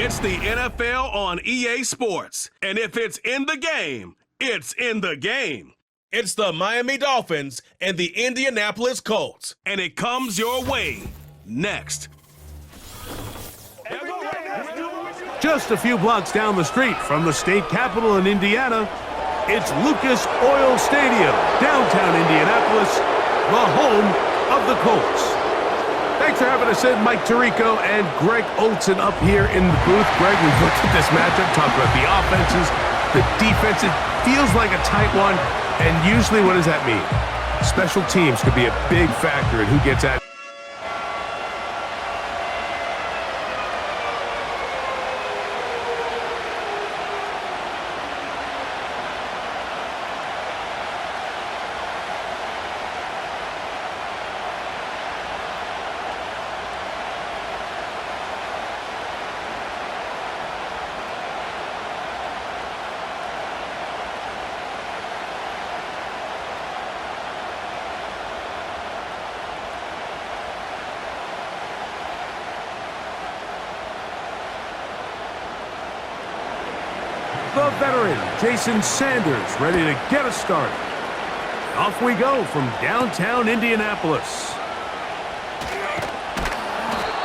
It's the NFL on EA Sports. And if it's in the game, it's in the game. It's the Miami Dolphins and the Indianapolis Colts. And it comes your way next. Just a few blocks down the street from the state capitol in Indiana, it's Lucas Oil Stadium, downtown Indianapolis, the home of the Colts. Thanks for having us in, Mike Tirico and Greg Olson up here in the booth. Greg, we've looked at this matchup, talked about the offenses, the defense. It feels like a tight one, and usually what does that mean? Special teams could be a big factor in who gets at. The veteran, Jason Sanders, ready to get us started. Off we go from downtown Indianapolis.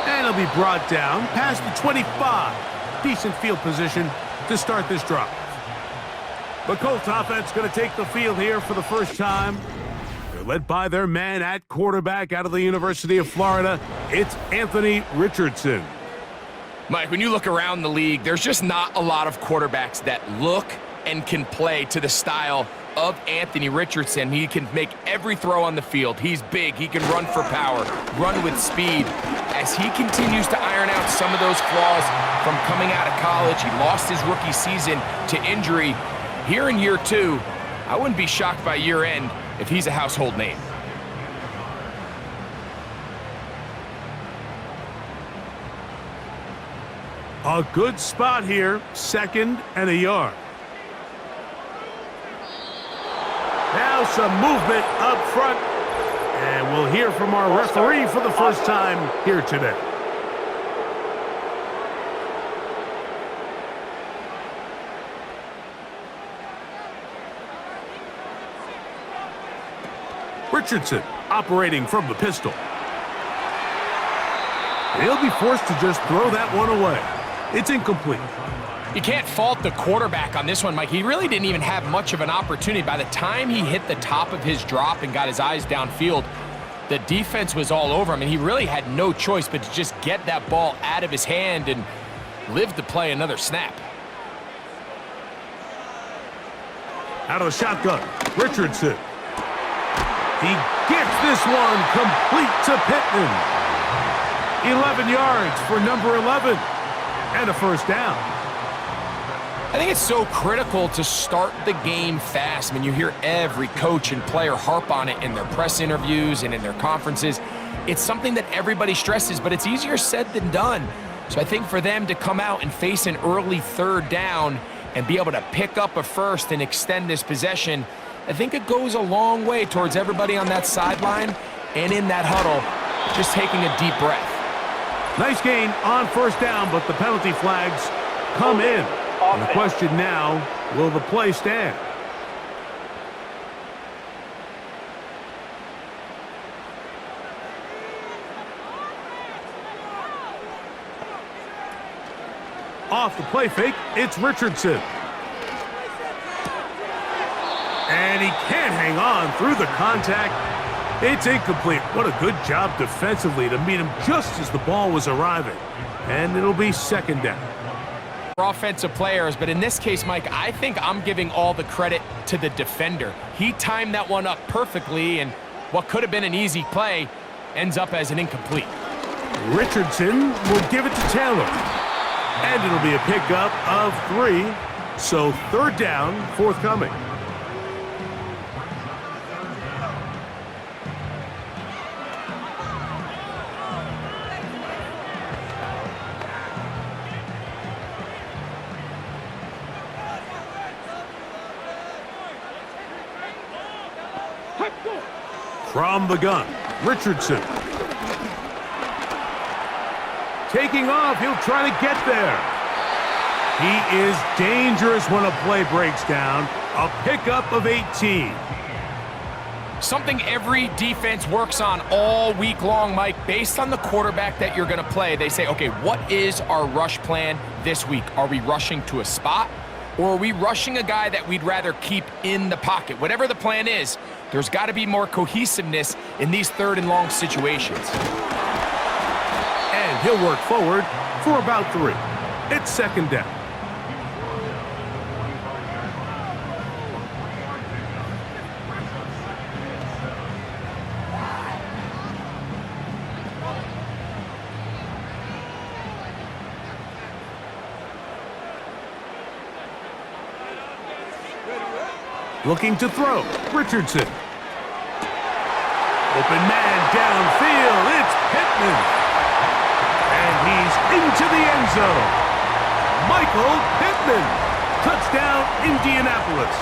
And it'll be brought down past the 25. Decent field position to start this drive. The Colts offense going to take the field here for the first time. They're led by their man at quarterback out of the University of Florida. It's Anthony Richardson. Mike, when you look around the league, there's just not a lot of quarterbacks that look and can play to the style of Anthony Richardson. He can make every throw on the field. He's big. He can run for power, run with speed. As he continues to iron out some of those flaws from coming out of college, he lost his rookie season to injury. Here in year two, I wouldn't be shocked by year end if he's a household name. A good spot here, 2nd and a yard. Now some movement up front, and we'll hear from our referee for the first time here today. Richardson operating from the pistol. He'll be forced to just throw that one away. It's incomplete. You can't fault the quarterback on this one, Mike. He really didn't even have much of an opportunity. By the time he hit the top of his drop and got his eyes downfield, the defense was all over him, and he really had no choice but to just get that ball out of his hand and live to play another snap. Out of the shotgun, Richardson. He gets this one complete to Pittman. 11 yards for number 11. And a first down. I think it's so critical to start the game fast. I mean, you hear every coach and player harp on it in their press interviews and in their conferences. It's something that everybody stresses, but it's easier said than done. So I think for them to come out and face an early 3rd down and be able to pick up a first and extend this possession, I think it goes a long way towards everybody on that sideline and in that huddle just taking a deep breath. Nice gain on first down, but the penalty flags come in. And the question now, will the play stand? Off the play fake, it's Richardson. And he can't hang on through the contact. It's incomplete. What a good job defensively to meet him just as the ball was arriving. And it'll be 2nd down. Offensive players, but in this case, Mike, I think I'm giving all the credit to the defender. He timed that one up perfectly, and what could have been an easy play ends up as an incomplete. Richardson will give it to Taylor. And it'll be a pickup of 3. So 3rd down forthcoming. From the gun, Richardson. Taking off, he'll try to get there. He is dangerous when a play breaks down. A pickup of 18. Something every defense works on all week long, Mike. Based on the quarterback that you're going to play, they say, okay, what is our rush plan this week? Are we rushing to a spot, or are we rushing a guy that we'd rather keep in the pocket? Whatever the plan is, there's got to be more cohesiveness in these third and long situations. And he'll work forward for about 3. It's second down. Looking to throw, Richardson. Open man downfield, it's Pittman. And he's into the end zone. Michael Pittman. Touchdown, Indianapolis.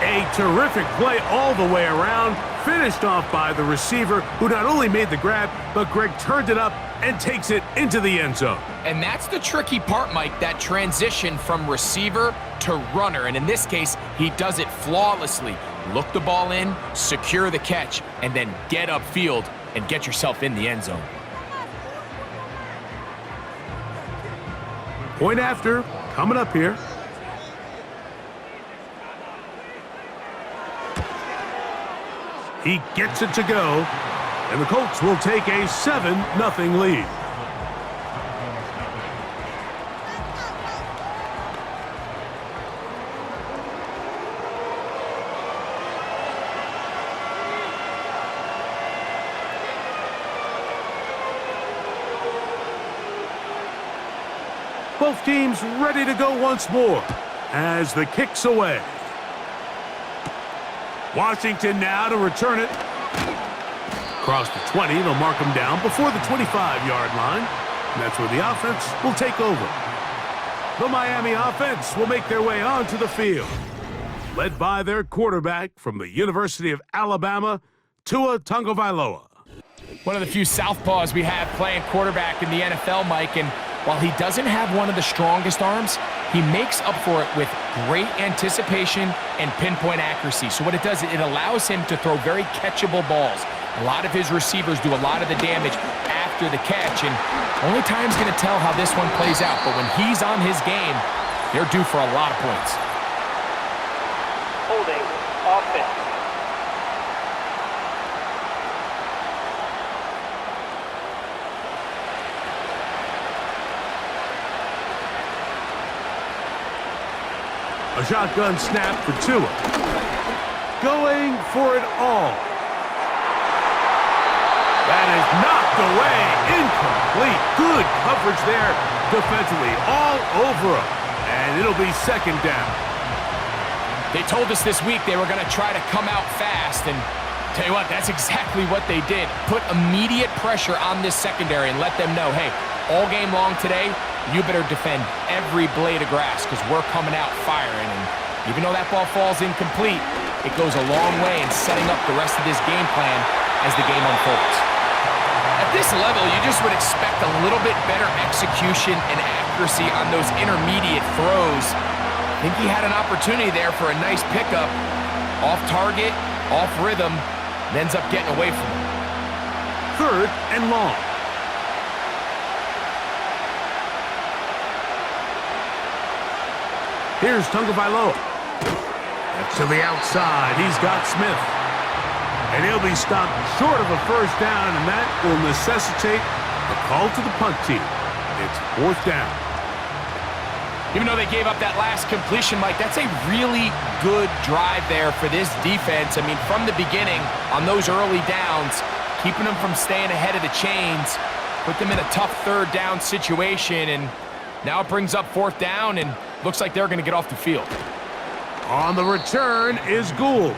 A terrific play all the way around, finished off by the receiver, who not only made the grab, but Greg turned it up and takes it into the end zone. And that's the tricky part, Mike, that transition from receiver to runner. And in this case, he does it flawlessly. Look the ball in, secure the catch, and then get upfield and get yourself in the end zone. Point after, coming up here. He gets it to go, and the Colts will take a 7-0 lead. Both teams ready to go once more as the kick's away. Washington now to return it. Across the 20, they'll mark him down before the 25-yard line. And that's where the offense will take over. The Miami offense will make their way onto the field, led by their quarterback from the University of Alabama, Tua Tagovailoa. One of the few southpaws we have playing quarterback in the NFL, Mike, and while he doesn't have one of the strongest arms, he makes up for it with great anticipation and pinpoint accuracy. So what it does, it allows him to throw very catchable balls. A lot of his receivers do a lot of the damage after the catch, and only time's going to tell how this one plays out. But when he's on his game, they're due for a lot of points. Holding offense. A shotgun snap for Tua. Going for it all. That is knocked away. Incomplete. Good coverage there defensively. All over him. And it'll be second down. They told us this week they were going to try to come out fast, and tell you what, that's exactly what they did. Put immediate pressure on this secondary and let them know, hey, all game long today, you better defend every blade of grass because we're coming out firing. And even though that ball falls incomplete, it goes a long way in setting up the rest of this game plan as the game unfolds. At this level, you just would expect a little bit better execution and accuracy on those intermediate throws. I think he had an opportunity there for a nice pickup. Off target, off rhythm, and ends up getting away from him. 3rd and long. Here's Tagovailoa. To the outside, he's got Smith. And he'll be stopped short of a first down, and that will necessitate a call to the punt team. It's 4th down. Even though they gave up that last completion, Mike, that's a really good drive there for this defense. I mean, from the beginning, on those early downs, keeping them from staying ahead of the chains, put them in a tough 3rd down situation, and now it brings up 4th down, and looks like they're going to get off the field. On the return is Gould.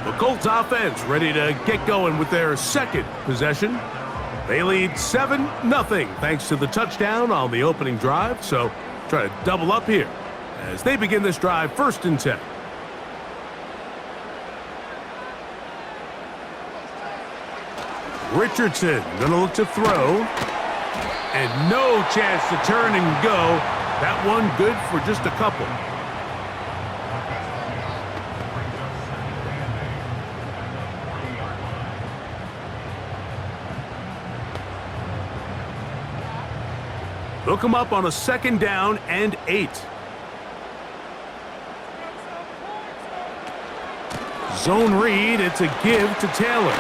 The Colts offense ready to get going with their second possession. They lead 7-0 thanks to the touchdown on the opening drive, so try to double up here as they begin this drive 1st and 10. Richardson gonna look to throw, and no chance to turn and go That one good for just a couple. They'll come up on a 2nd down and 8. Zone read, it's a give to Taylor.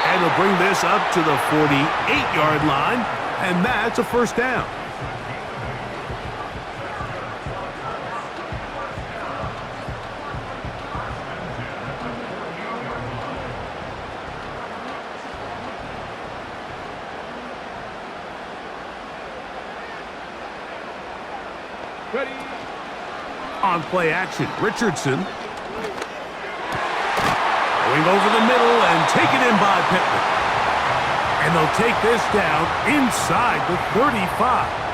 And he'll bring this up to the 48-yard line, and that's a 1st down. Ready. On play action, Richardson. Going over the middle and taken in by Pittman. And they'll take this down inside the 35.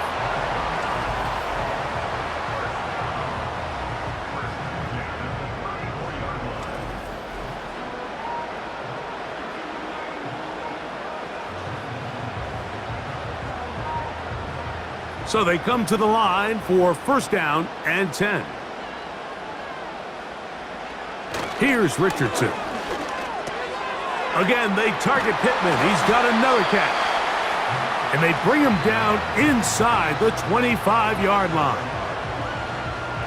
So they come to the line for 1st down and 10. Here's Richardson. Again, they target Pittman. He's got another catch. And they bring him down inside the 25-yard line.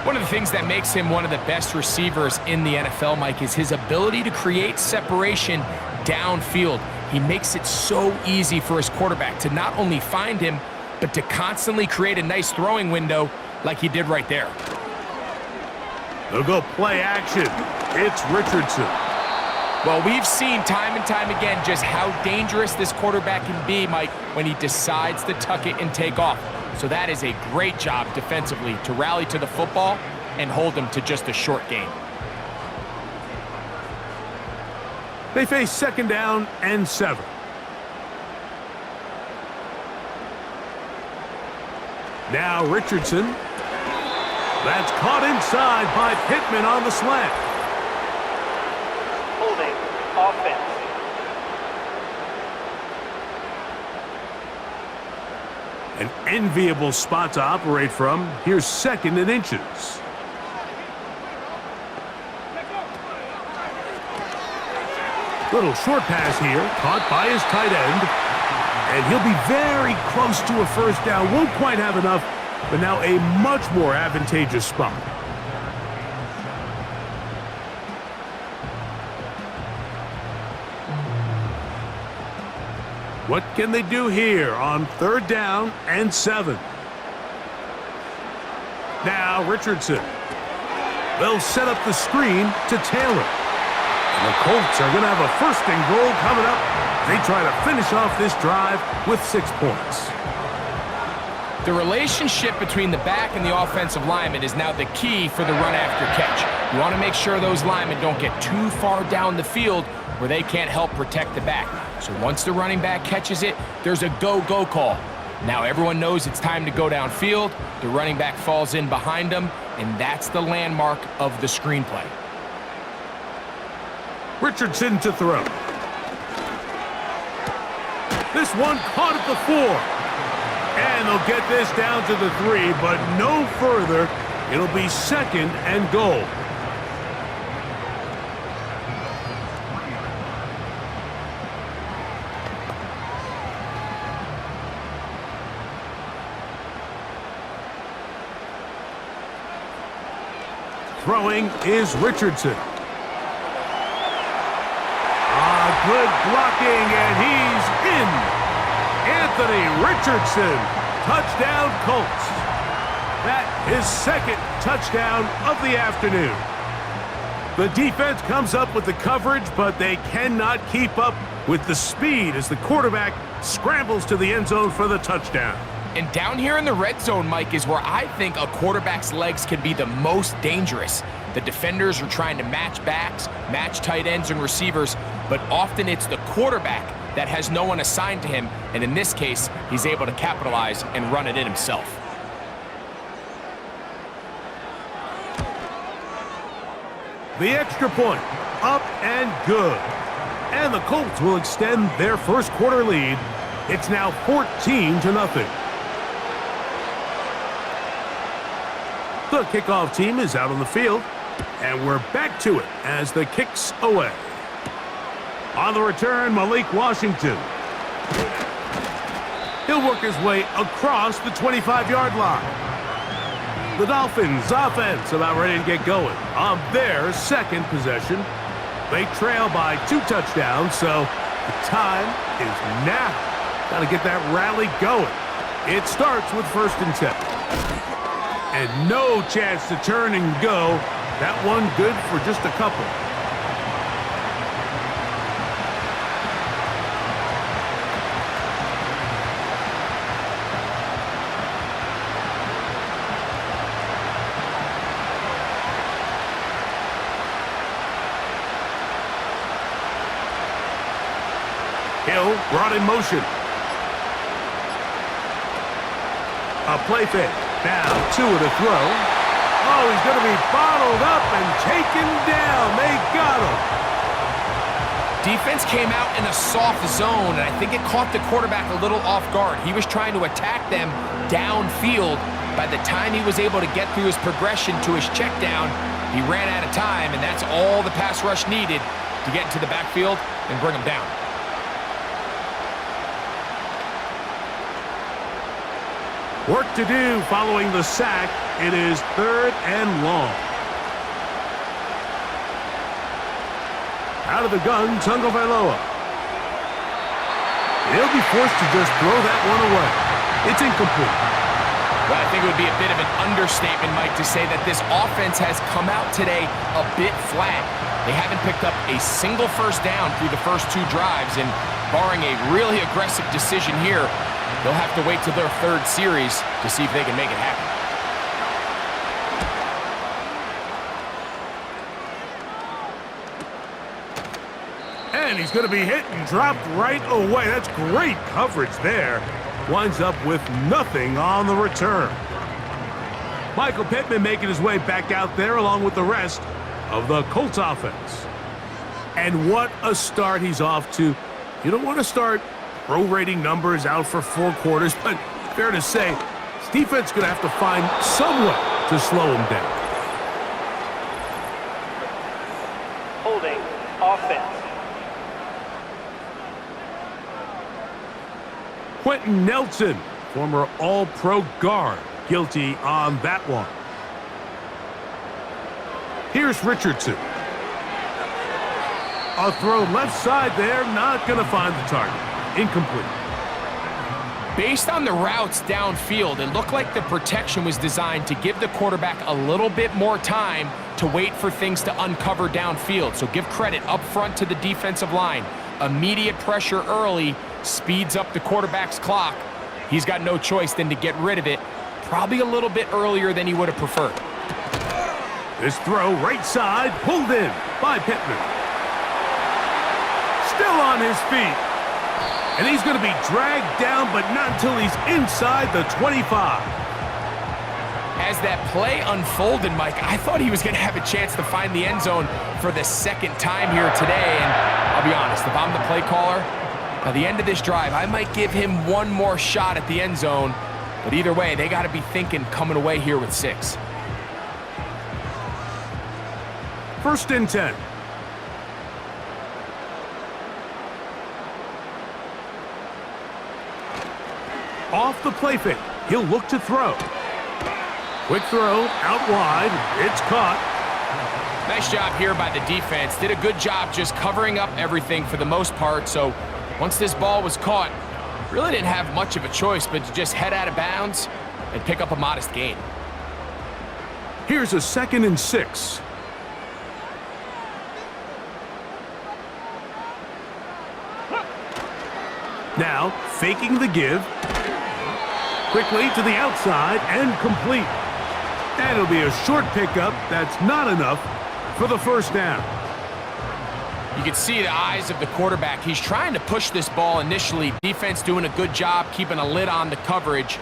One of the things that makes him one of the best receivers in the NFL, Mike, is his ability to create separation downfield. He makes it so easy for his quarterback to not only find him, but to constantly create a nice throwing window like he did right there. They'll go play action. It's Richardson. Well, we've seen time and time again just how dangerous this quarterback can be, Mike, when he decides to tuck it and take off. So that is a great job defensively to rally to the football and hold him to just a short gain. They face 2nd down and 7. Now Richardson. That's caught inside by Pittman on the slant. Holding offense. An enviable spot to operate from. Here's 2nd and inches. Little short pass here, caught by his tight end. And he'll be very close to a 1st down. Won't quite have enough, but now a much more advantageous spot. What can they do here on 3rd down and 7? Now Richardson. They'll set up the screen to Taylor. And the Colts are going to have a 1st and goal coming up. They try to finish off this drive with 6 points. The relationship between the back and the offensive lineman is now the key for the run after catch. You want to make sure those linemen don't get too far down the field where they can't help protect the back. So once the running back catches it, there's a go-go call. Now everyone knows it's time to go downfield. The running back falls in behind them, and that's the landmark of the screenplay. Richardson to throw. This one caught at the 4. And they'll get this down to the 3, but no further. It'll be 2nd and goal. Throwing is Richardson. Good blocking, and he's in. Anthony Richardson, touchdown Colts. That is 2nd touchdown of the afternoon. The defense comes up with the coverage, but they cannot keep up with the speed as the quarterback scrambles to the end zone for the touchdown. And down here in the red zone, Mike, is where I think a quarterback's legs can be the most dangerous. The defenders are trying to match backs, match tight ends and receivers, but often it's the quarterback that has no one assigned to him, and in this case, he's able to capitalize and run it in himself. The extra point, up and good. And the Colts will extend their 1st quarter lead. It's now 14-0. The kickoff team is out on the field, and we're back to it as the kick's away. On the return, Malik Washington. He'll work his way across the 25-yard line. The Dolphins offense about ready to get going on their second possession. They trail by 2 touchdowns, so the time is now. Got to get that rally going. It starts with 1st and 10. And no chance to turn and go. That one good for just a couple. Hill brought in motion. A play fake. Now 2 to throw. Oh, he's going to be bottled up and taken down. They got him. Defense came out in a soft zone, and I think it caught the quarterback a little off guard. He was trying to attack them downfield. By the time he was able to get through his progression to his check down, he ran out of time, and that's all the pass rush needed to get into the backfield and bring him down. Work to do following the sack. It is 3rd and long. Out of the gun, Tagovailoa. He'll be forced to just throw that one away. It's incomplete. Well, I think it would be a bit of an understatement, Mike, to say that this offense has come out today a bit flat. They haven't picked up a single 1st down through the first 2 drives, and barring a really aggressive decision here, they'll have to wait till their 3rd series to see if they can make it happen. And he's going to be hit and dropped right away. That's great coverage there. Winds up with nothing on the return. Michael Pittman making his way back out there along with the rest of the Colts offense. And what a start he's off to. You don't want to start prorating numbers out for 4 quarters, but fair to say, this defense is going to have to find some way to slow him down. Holding offense. Quentin Nelson, former All-Pro guard, guilty on that one. Here's Richardson. A throw left side there, not going to find the target. Incomplete. Based on the routes downfield, it looked like the protection was designed to give the quarterback a little bit more time to wait for things to uncover downfield. So give credit up front to the defensive line. Immediate pressure early speeds up the quarterback's clock. He's got no choice than to get rid of it, probably a little bit earlier than he would have preferred. This throw right side, pulled in by Pittman. Still on his feet. And he's going to be dragged down, but not until he's inside the 25. As that play unfolded, Mike, I thought he was going to have a chance to find the end zone for the 2nd time here today. And I'll be honest, if I'm the play caller, by the end of this drive, I might give him one more shot at the end zone. But either way, they got to be thinking coming away here with 6. 1st and 10. Off the play fake. He'll look to throw. Quick throw, out wide. It's caught. Nice job here by the defense. Did a good job just covering up everything for the most part. So once this ball was caught, really didn't have much of a choice but to just head out of bounds and pick up a modest gain. Here's a 2nd and 6. Now, faking the give. Quickly to the outside and complete. And it'll be a short pickup. That's not enough for the 1st down. You can see the eyes of the quarterback. He's trying to push this ball initially. Defense doing a good job keeping a lid on the coverage.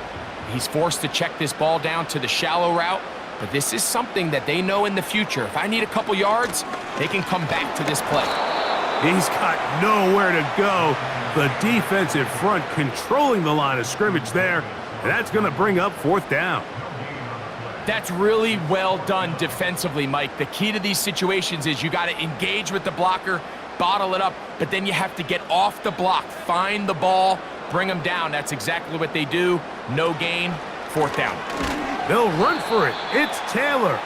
He's forced to check this ball down to the shallow route. But this is something that they know in the future. If I need a couple yards, they can come back to this play. He's got nowhere to go. The defensive front controlling the line of scrimmage there. And that's going to bring up 4th down. That's really well done defensively, Mike. The key to these situations is you got to engage with the blocker, bottle it up, but then you have to get off the block, find the ball, bring them down. That's exactly what they do. No gain, 4th down. They'll run for it. It's Taylor.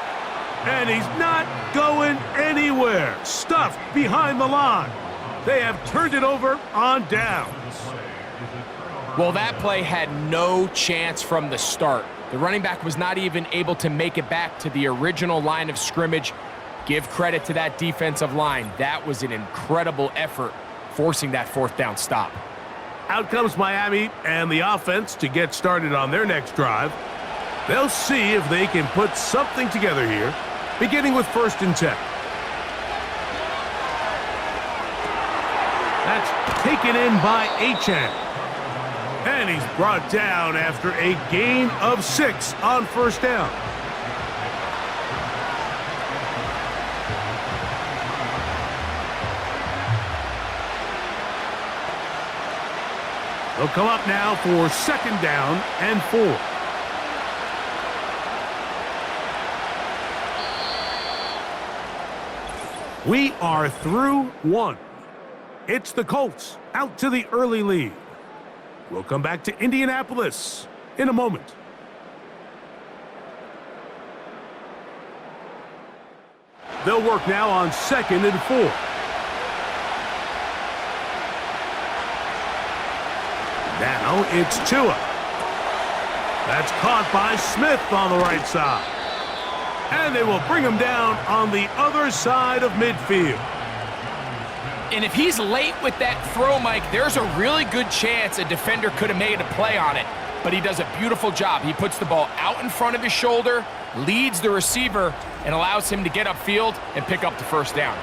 And he's not going anywhere. Stuffed behind the line. They have turned it over on downs. Well, that play had no chance from the start. The running back was not even able to make it back to the original line of scrimmage. Give credit to that defensive line. That was an incredible effort, forcing that 4th down stop. Out comes Miami and the offense to get started on their next drive. They'll see if they can put something together here, beginning with 1st and 10. That's taken in by Achane. And he's brought down after a gain of 6 on 1st down. They'll come up now for 2nd down and 4. We are through 1. It's the Colts out to the early lead. We'll come back to Indianapolis in a moment. They'll work now on 2nd and 4. Now it's Tua. That's caught by Smith on the right side. And they will bring him down on the other side of midfield. And if he's late with that throw, Mike, there's a really good chance a defender could have made a play on it. But he does a beautiful job. He puts the ball out in front of his shoulder, leads the receiver, and allows him to get upfield and pick up the 1st down.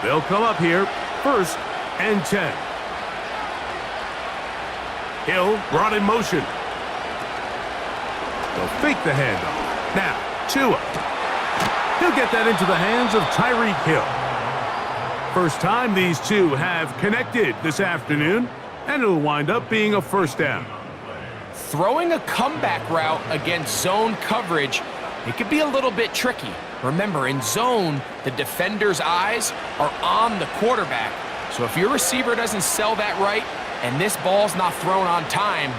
They'll come up here, 1st and 10. Hill brought in motion. They'll fake the handoff. Now, Tua. He'll get that into the hands of Tyreek Hill. First time these two have connected this afternoon, and it'll wind up being a 1st down. Throwing a comeback route against zone coverage, it could be a little bit tricky. Remember, in zone, the defender's eyes are on the quarterback. So if your receiver doesn't sell that right, and this ball's not thrown on time,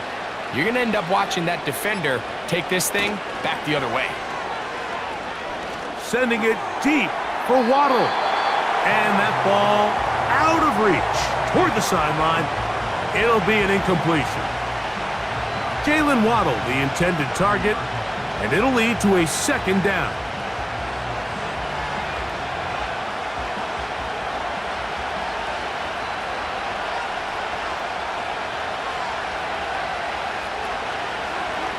you're going to end up watching that defender take this thing back the other way. Sending it deep for Waddle. And that ball out of reach toward the sideline. It'll be an incompletion. Jalen Waddle, the intended target, and it'll lead to a 2nd down.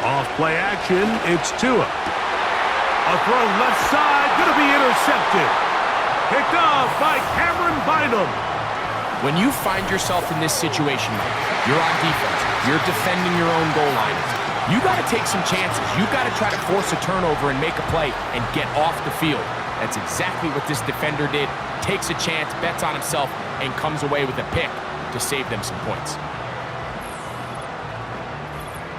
Off play action, it's Tua. A throw left side, going to be intercepted. Picked off by Cameron Bynum. When you find yourself in this situation, you're on defense, you're defending your own goal line, you got to take some chances. You got to try to force a turnover and make a play and get off the field. That's exactly what this defender did. Takes a chance, bets on himself, and comes away with a pick to save them some points.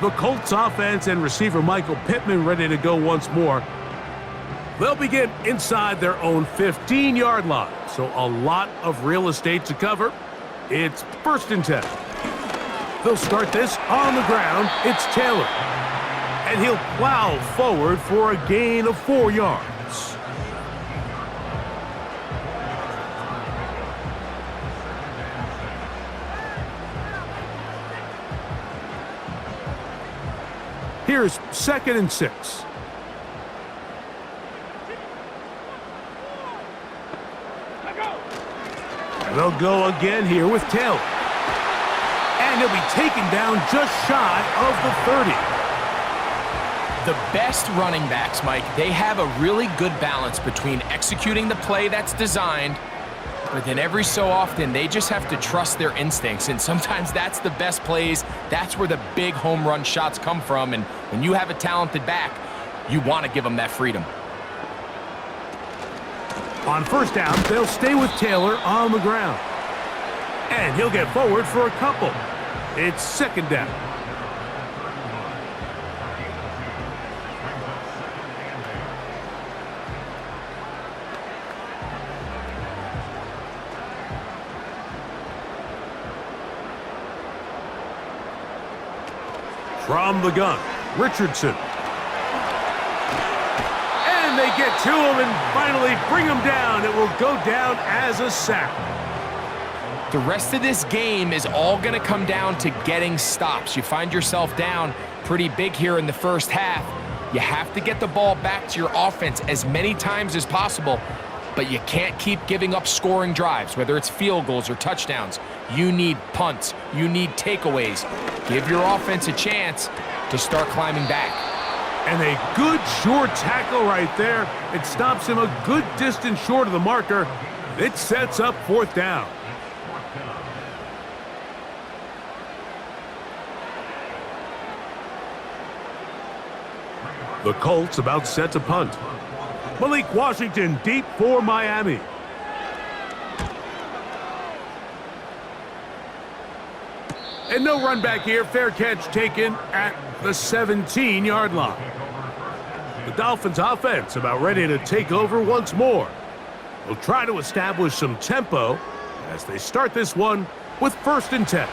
The Colts offense and receiver Michael Pittman ready to go once more. They'll begin inside their own 15-yard line, so a lot of real estate to cover. It's 1st and 10. They'll start this on the ground. It's Taylor. And he'll plow forward for a gain of 4 yards. Here's 2nd and 6. They'll go again here with Taylor. And he'll be taken down just shy of the 30. The best running backs, Mike, they have a really good balance between executing the play that's designed, but then every so often they just have to trust their instincts. And sometimes that's the best plays. That's where the big home run shots come from. And when you have a talented back, you want to give them that freedom. On 1st down, they'll stay with Taylor on the ground. And he'll get forward for a couple. It's second down. From the gun, Richardson. And they get to him and finally bring him down. It will go down as a sack. The rest of this game is all going to come down to getting stops. You find yourself down pretty big here in the first half. You have to get the ball back to your offense as many times as possible, but you can't keep giving up scoring drives, whether it's field goals or touchdowns. You need punts. You need takeaways. Give your offense a chance to start climbing back. And a good short tackle right there. It stops him a good distance short of the marker. It sets up fourth down. The Colts about set to punt. Malik Washington deep for Miami. And no run back here. Fair catch taken at the 17-yard line. The Dolphins offense about ready to take over once more. They'll try to establish some tempo as they start this one with 1st and 10.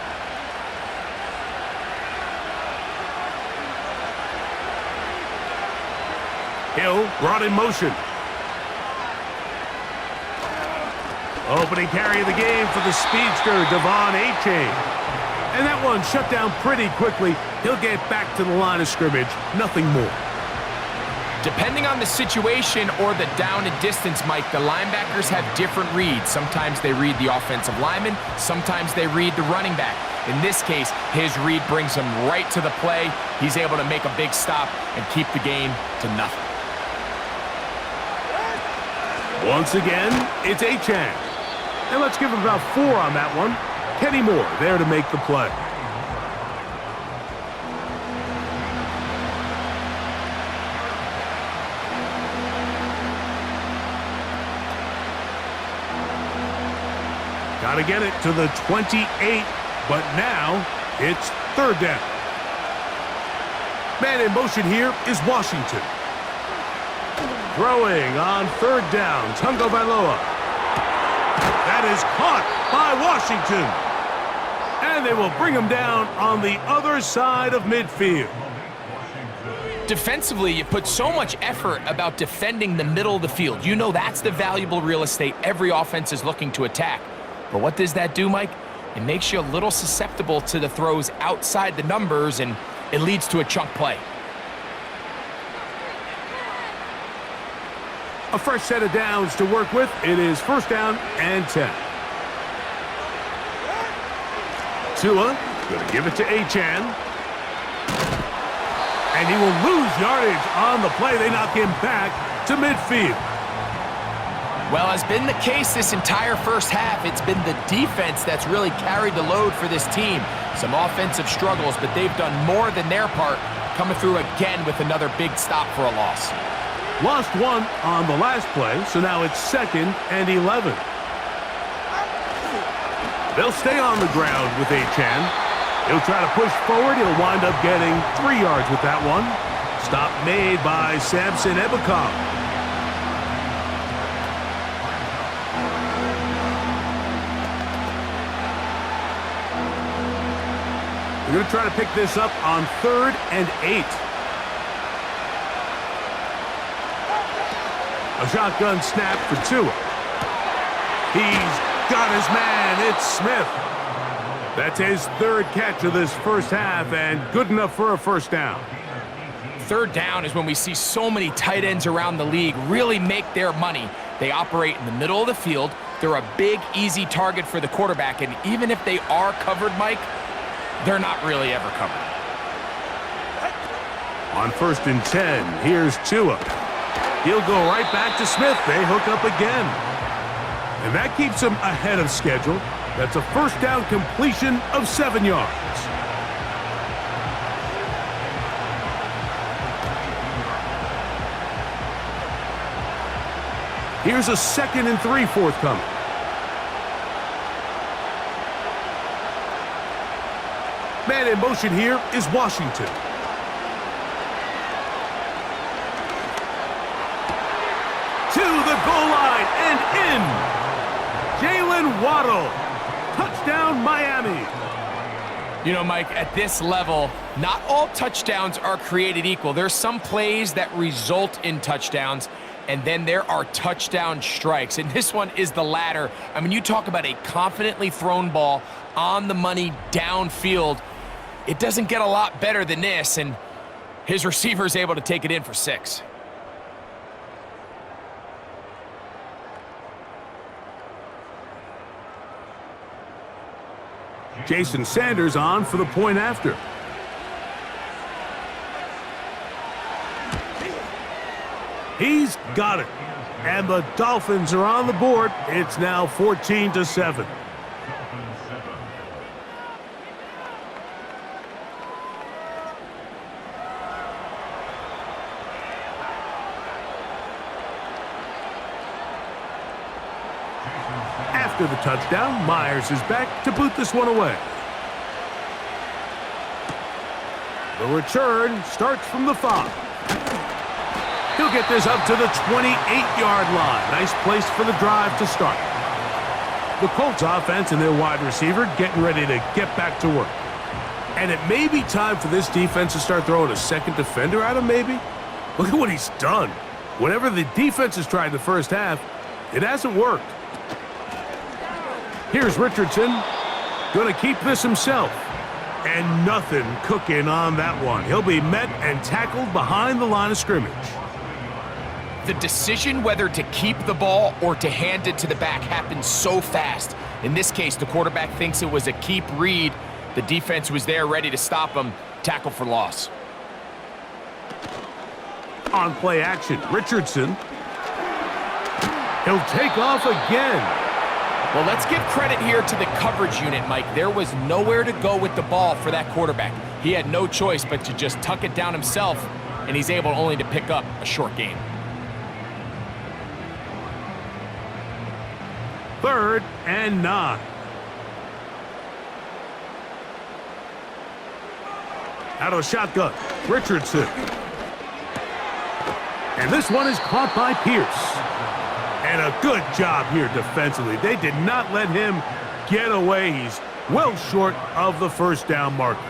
Hill brought in motion. Opening carry of the game for the speedster, Devon Achane. And that one shut down pretty quickly. He'll get back to the line of scrimmage, nothing more. Depending on the situation or the down and distance, Mike, the linebackers have different reads. Sometimes they read the offensive lineman, sometimes they read the running back. In this case, his read brings him right to the play. He's able to make a big stop and keep the game to nothing. Once again, it's Achane. And let's give him about 4 on that one. Kenny Moore there to make the play. Got to get it to the 28, but now it's 3rd down. Man in motion here is Washington. Throwing on 3rd down, Tunga Vailoa. That is caught by Washington. And they will bring him down on the other side of midfield. Defensively, you put so much effort about defending the middle of the field. You know that's the valuable real estate every offense is looking to attack. But what does that do, Mike? It makes you a little susceptible to the throws outside the numbers, and it leads to a chunk play. A fresh set of downs to work with. It is 1st down and 10. Tua going to give it to Achane. And he will lose yardage on the play. They knock him back to midfield. Well, as been the case this entire first half, it's been the defense that's really carried the load for this team. Some offensive struggles, but they've done more than their part, coming through again with another big stop for a loss. Lost one on the last play, so now it's 2nd and 11. They'll stay on the ground with Achane. He'll try to push forward. He'll wind up getting 3 yards with that one. Stop made by Samson Ebukam. We're going to try to pick this up on 3rd and 8. A shotgun snap for Tua. He's got his man. It's Smith. That's his 3rd catch of this first half, and good enough for a 1st down. 3rd down is when we see so many tight ends around the league really make their money. They operate in the middle of the field. They're a big, easy target for the quarterback, and even if they are covered, Mike, they're not really ever covered. On 1st and 10, here's Tua. He'll go right back to Smith. They hook up again. And that keeps him ahead of schedule. That's a 1st down completion of 7 yards. Here's a 2nd and 3 forthcoming. Man in motion here is Washington. To the goal line and in. Jalen Waddle. Touchdown, Miami. You know, Mike, at this level, not all touchdowns are created equal. There's some plays that result in touchdowns, and then there are touchdown strikes. And this one is the latter. I mean, you talk about a confidently thrown ball on the money downfield. It doesn't get a lot better than this, and his receiver is able to take it in for 6. Jason Sanders on for the point after. He's got it. And the Dolphins are on the board. It's now 14-7. After the touchdown, Myers is back to boot this one away. The return starts from the 5. He'll get this up to the 28-yard line. Nice place for the drive to start. The Colts offense and their wide receiver getting ready to get back to work. And it may be time for this defense to start throwing a second defender at him, maybe. Look at what he's done. Whenever the defense has tried the first half, it hasn't worked. Here's Richardson, going to keep this himself. And nothing cooking on that one. He'll be met and tackled behind the line of scrimmage. The decision whether to keep the ball or to hand it to the back happens so fast. In this case, the quarterback thinks it was a keep read. The defense was there ready to stop him. Tackle for loss. On play action, Richardson. He'll take off again. Well, let's give credit here to the coverage unit, Mike. There was nowhere to go with the ball for that quarterback. He had no choice but to just tuck it down himself, and he's able only to pick up a short gain. 3rd and 9. Out of shotgun, Richardson. And this one is caught by Pierce. And a good job here defensively. They did not let him get away. He's well short of the first down marker.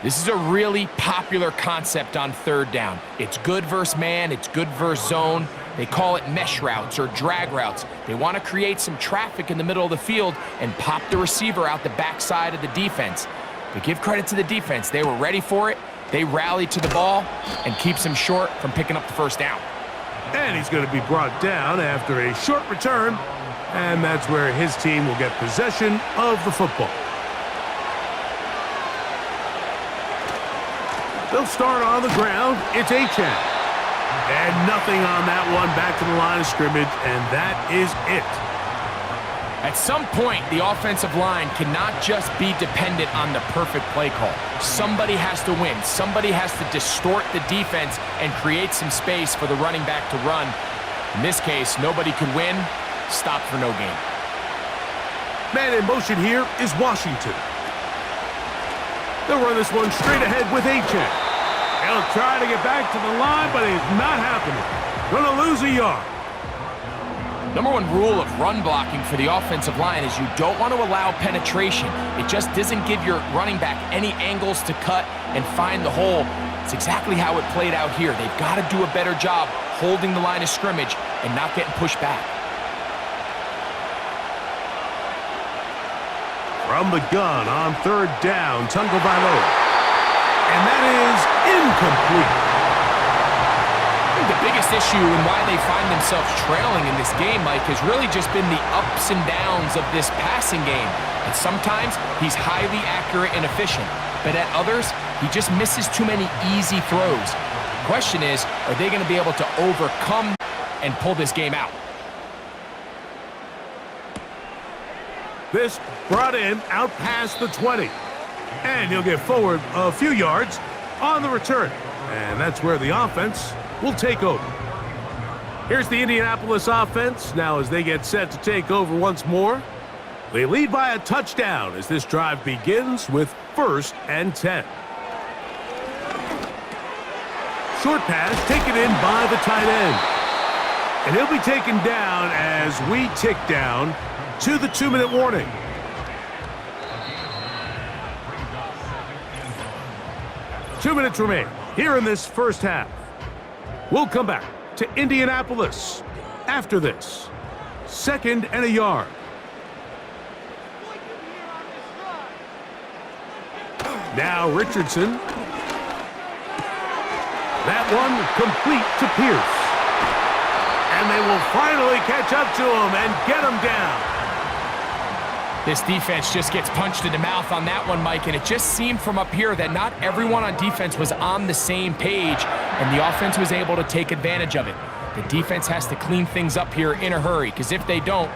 This is a really popular concept on 3rd down. It's good versus man, it's good versus zone. They call it mesh routes or drag routes. They want to create some traffic in the middle of the field and pop the receiver out the backside of the defense. But give credit to the defense. They were ready for it. They rallied to the ball and keeps him short from picking up the first down. And he's going to be brought down after a short return. And that's where his team will get possession of the football. They'll start on the ground. It's Achane. And nothing on that one. Back to the line of scrimmage, and that is it. At some point, the offensive line cannot just be dependent on the perfect play call. Somebody has to win. Somebody has to distort the defense and create some space for the running back to run. In this case, nobody could win. Stop for no gain. Man in motion here is Washington. They'll run this one straight ahead with Achane. He'll try to get back to the line, but it's not happening. Gonna lose a yard. Number 1 rule of run blocking for the offensive line is you don't want to allow penetration. It just doesn't give your running back any angles to cut and find the hole. It's exactly how it played out here. They've got to do a better job holding the line of scrimmage and not getting pushed back. From the gun on 3rd down, Tagovailoa. And that is incomplete. I think the biggest issue and why they find themselves trailing in this game, Mike, has really just been the ups and downs of this passing game. And sometimes he's highly accurate and efficient, but at others, he just misses too many easy throws. The question is, are they going to be able to overcome and pull this game out? This brought in out past the 20. And he'll get forward a few yards on the return. And that's where the offense will take over. Here's the Indianapolis offense now as they get set to take over once more. They lead by a touchdown as this drive begins with 1st and 10. Short pass taken in by the tight end. And he'll be taken down as we tick down to the 2-minute warning. Two minutes remain here in this first half. We'll come back to Indianapolis after this. 2nd and a yard. Now Richardson. That one complete to Pierce. And they will finally catch up to him and get him down. This defense just gets punched in the mouth on that one, Mike, and it just seemed from up here that not everyone on defense was on the same page, and the offense was able to take advantage of it. The defense has to clean things up here in a hurry, because if they don't,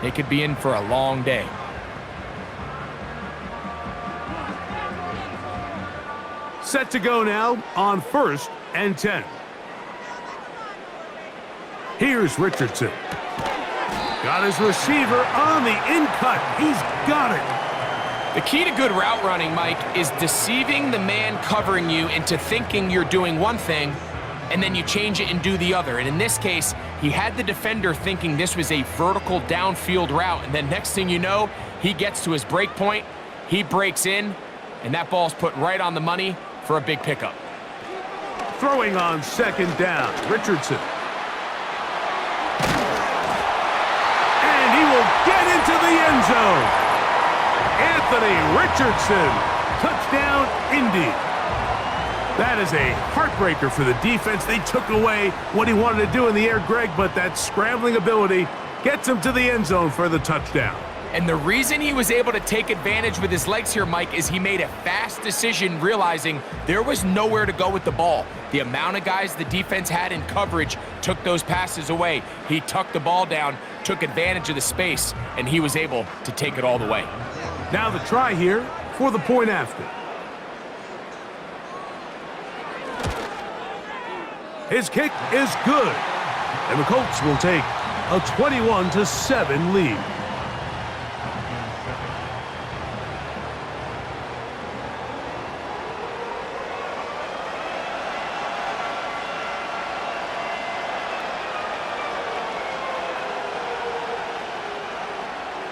they could be in for a long day. Set to go now on 1st and 10. Here's Richardson. Got his receiver on the in-cut. He's got it. The key to good route running, Mike, is deceiving the man covering you into thinking you're doing one thing, and then you change it and do the other. And in this case, he had the defender thinking this was a vertical downfield route, and then next thing you know, he gets to his break point, he breaks in, and that ball's put right on the money for a big pickup. Throwing on 2nd down, Richardson. And he will get into the end zone. Anthony Richardson, touchdown, Indy. That is a heartbreaker for the defense. They took away what he wanted to do in the air, Greg, but that scrambling ability gets him to the end zone for the touchdown. And the reason he was able to take advantage with his legs here, Mike, is he made a fast decision realizing there was nowhere to go with the ball. The amount of guys the defense had in coverage took those passes away. He tucked the ball down, took advantage of the space, and he was able to take it all the way. Now the try here for the point after. His kick is good, and the Colts will take a 21-7 lead.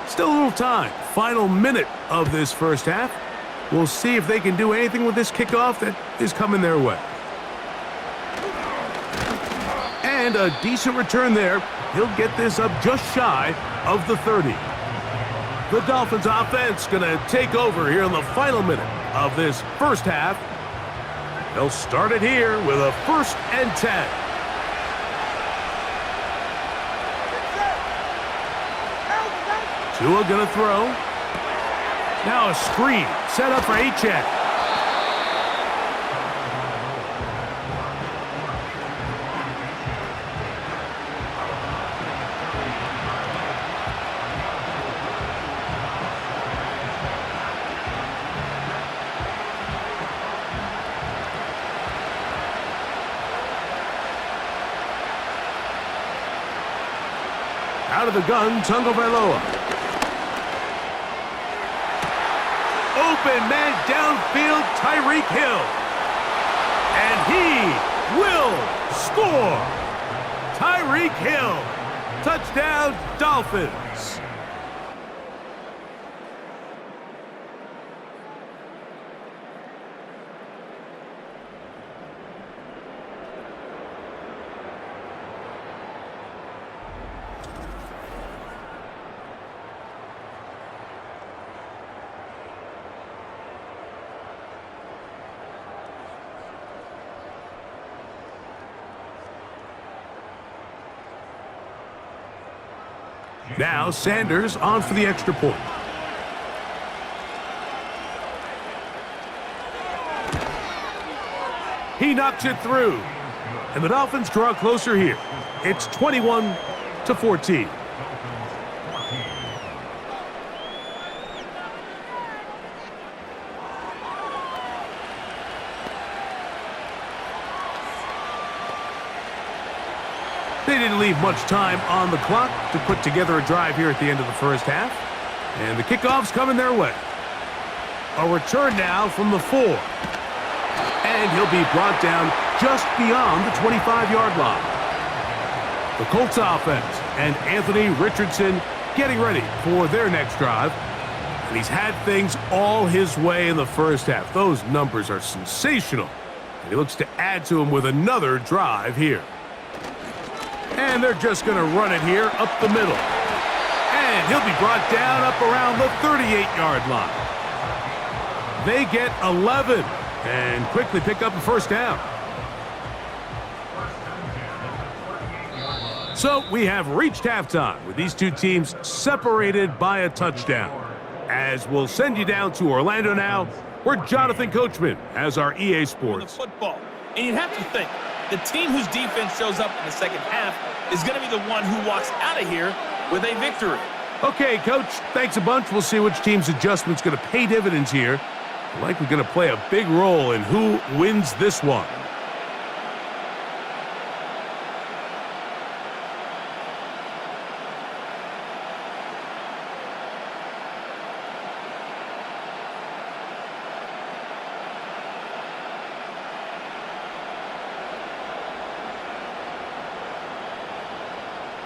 Still a little time. Final minute of this first half. We'll see if they can do anything with this kickoff that is coming their way. And a decent return there. He'll get this up just shy of the 30. The Dolphins offense going to take over here in the final minute of this first half. They'll start it here with a 1st and 10. Tua gonna throw. Now a screen set up for H-check. Out of the gun, Tagovailoa. Open man downfield, Tyreek Hill. And he will score. Tyreek Hill. Touchdown, Dolphins. Now Sanders on for the extra point. He knocks it through. And the Dolphins draw closer here. It's 21-14. They didn't leave much time on the clock to put together a drive here at the end of the first half. And the kickoff's coming their way. A return now from the 4. And he'll be brought down just beyond the 25-yard line. The Colts offense and Anthony Richardson getting ready for their next drive. And he's had things all his way in the first half. Those numbers are sensational. And he looks to add to them with another drive here. And they're just going to run it here up the middle. And he'll be brought down up around the 38-yard line. They get 11 and quickly pick up a first down. So we have reached halftime with these two teams separated by a touchdown. As we'll send you down to Orlando now, where Jonathan Coachman has our EA Sports. Football. And you'd have to think, the team whose defense shows up in the second half is going to be the one who walks out of here with a victory. Okay, Coach, thanks a bunch. We'll see which team's adjustment's going to pay dividends here. Likely going to play a big role in who wins this one.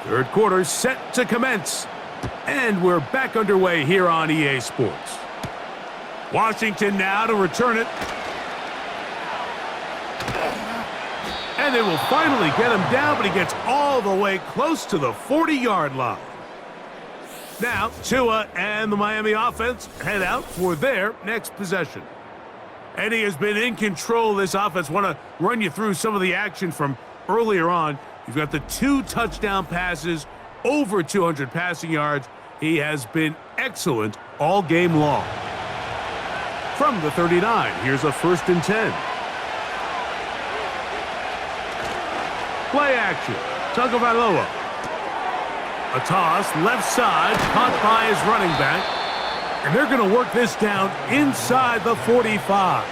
Third quarter set to commence. And we're back underway here on EA Sports. Washington now to return it. And they will finally get him down, but he gets all the way close to the 40-yard line. Now, Tua and the Miami offense head out for their next possession. And he has been in control of this offense. Want to run you through some of the action from earlier on. You've got the 2 touchdown passes, over 200 passing yards. He has been excellent all game long. From the 39, here's a 1st and 10. Play action. Tagovailoa. A toss, left side, caught by his running back. And they're going to work this down inside the 45.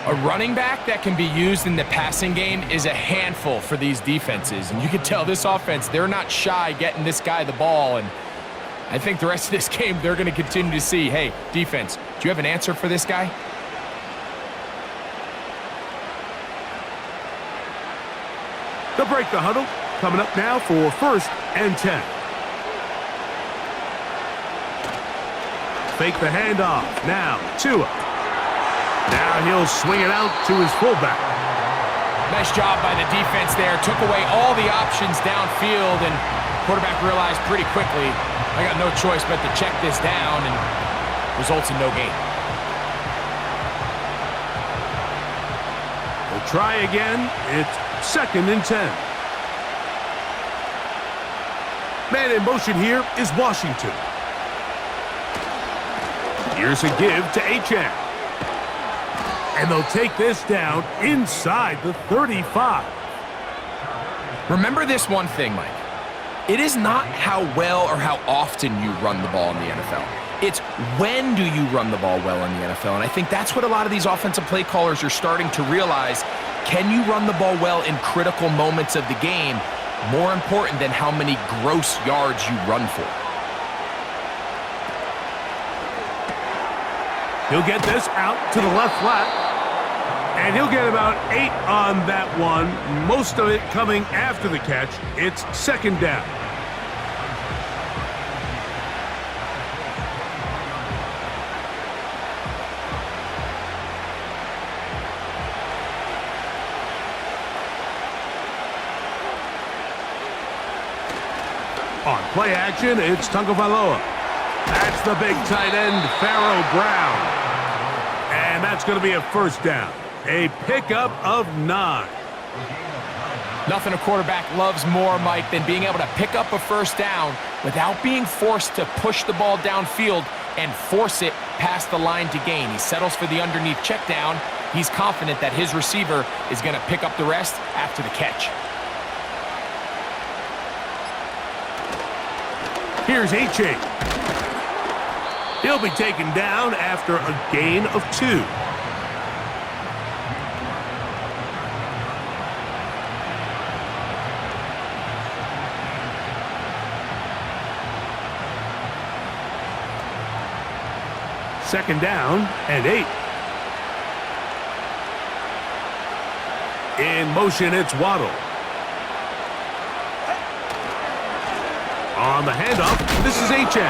A running back that can be used in the passing game is a handful for these defenses. And you can tell this offense, they're not shy getting this guy the ball. And I think the rest of this game, they're going to continue to see, hey, defense, do you have an answer for this guy? They'll break the huddle. Coming up now for 1st and 10. Fake the handoff. Now, Tua. Now he'll swing it out to his fullback. Nice job by the defense there. Took away all the options downfield, and quarterback realized pretty quickly, I got no choice but to check this down, and results in no gain. We'll try again. It's 2nd and 10. Man in motion here is Washington. Here's a give to Achane. And they'll take this down inside the 35. Remember this one thing, Mike. It is not how well or how often you run the ball in the NFL. It's when do you run the ball well in the NFL. And I think that's what a lot of these offensive play callers are starting to realize. Can you run the ball well in critical moments of the game? More important than how many gross yards you run for. He'll get this out to the left flat. And he'll get about 8 on that one. Most of it coming after the catch. It's 2nd down. On play action, it's Tagovailoa. That's the big tight end, Pharaoh Brown. And that's going to be a 1st down. A pickup of 9. Nothing a quarterback loves more, Mike, than being able to pick up a 1st down without being forced to push the ball downfield and force it past the line to gain. He settles for the underneath check down. He's confident that his receiver is going to pick up the rest after the catch. Here's Achane. He'll be taken down after a gain of 2. Second down and 8. In motion, it's Waddle. On the handoff, this is Achane.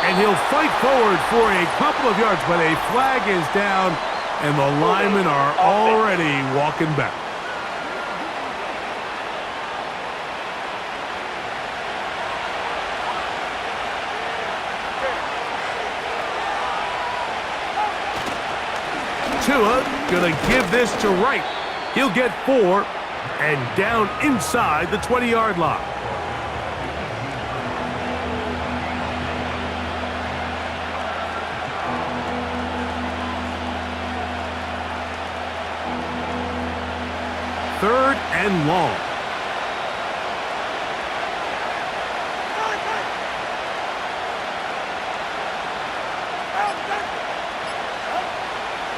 And he'll fight forward for a couple of yards, but a flag is down, and the linemen are already walking back. Tua gonna give this to Wright. He'll get 4 and down inside the 20-yard line. Third and long.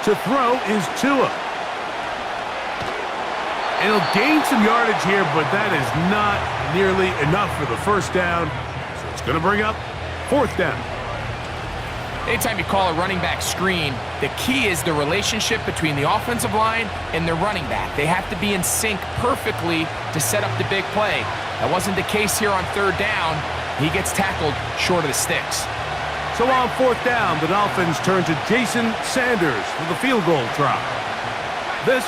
To throw is Tua. And he'll gain some yardage here, but that is not nearly enough for the first down. So it's going to bring up 4th down. Anytime you call a running back screen, the key is the relationship between the offensive line and the running back. They have to be in sync perfectly to set up the big play. That wasn't the case here on 3rd down. He gets tackled short of the sticks. So on 4th down, the Dolphins turn to Jason Sanders for the field goal try. This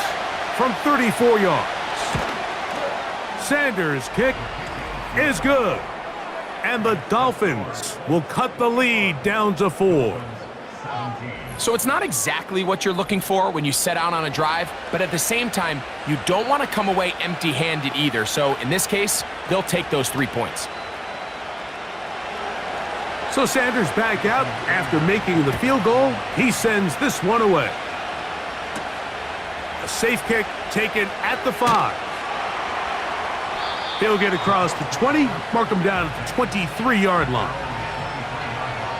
from 34 yards. Sanders' kick is good. And the Dolphins will cut the lead down to 4. So it's not exactly what you're looking for when you set out on a drive, but at the same time, you don't want to come away empty-handed either. So in this case, they'll take those 3 points. So Sanders back out after making the field goal. He sends this one away. A safe kick taken at the 5. He'll get across the 20, mark him down at the 23-yard line.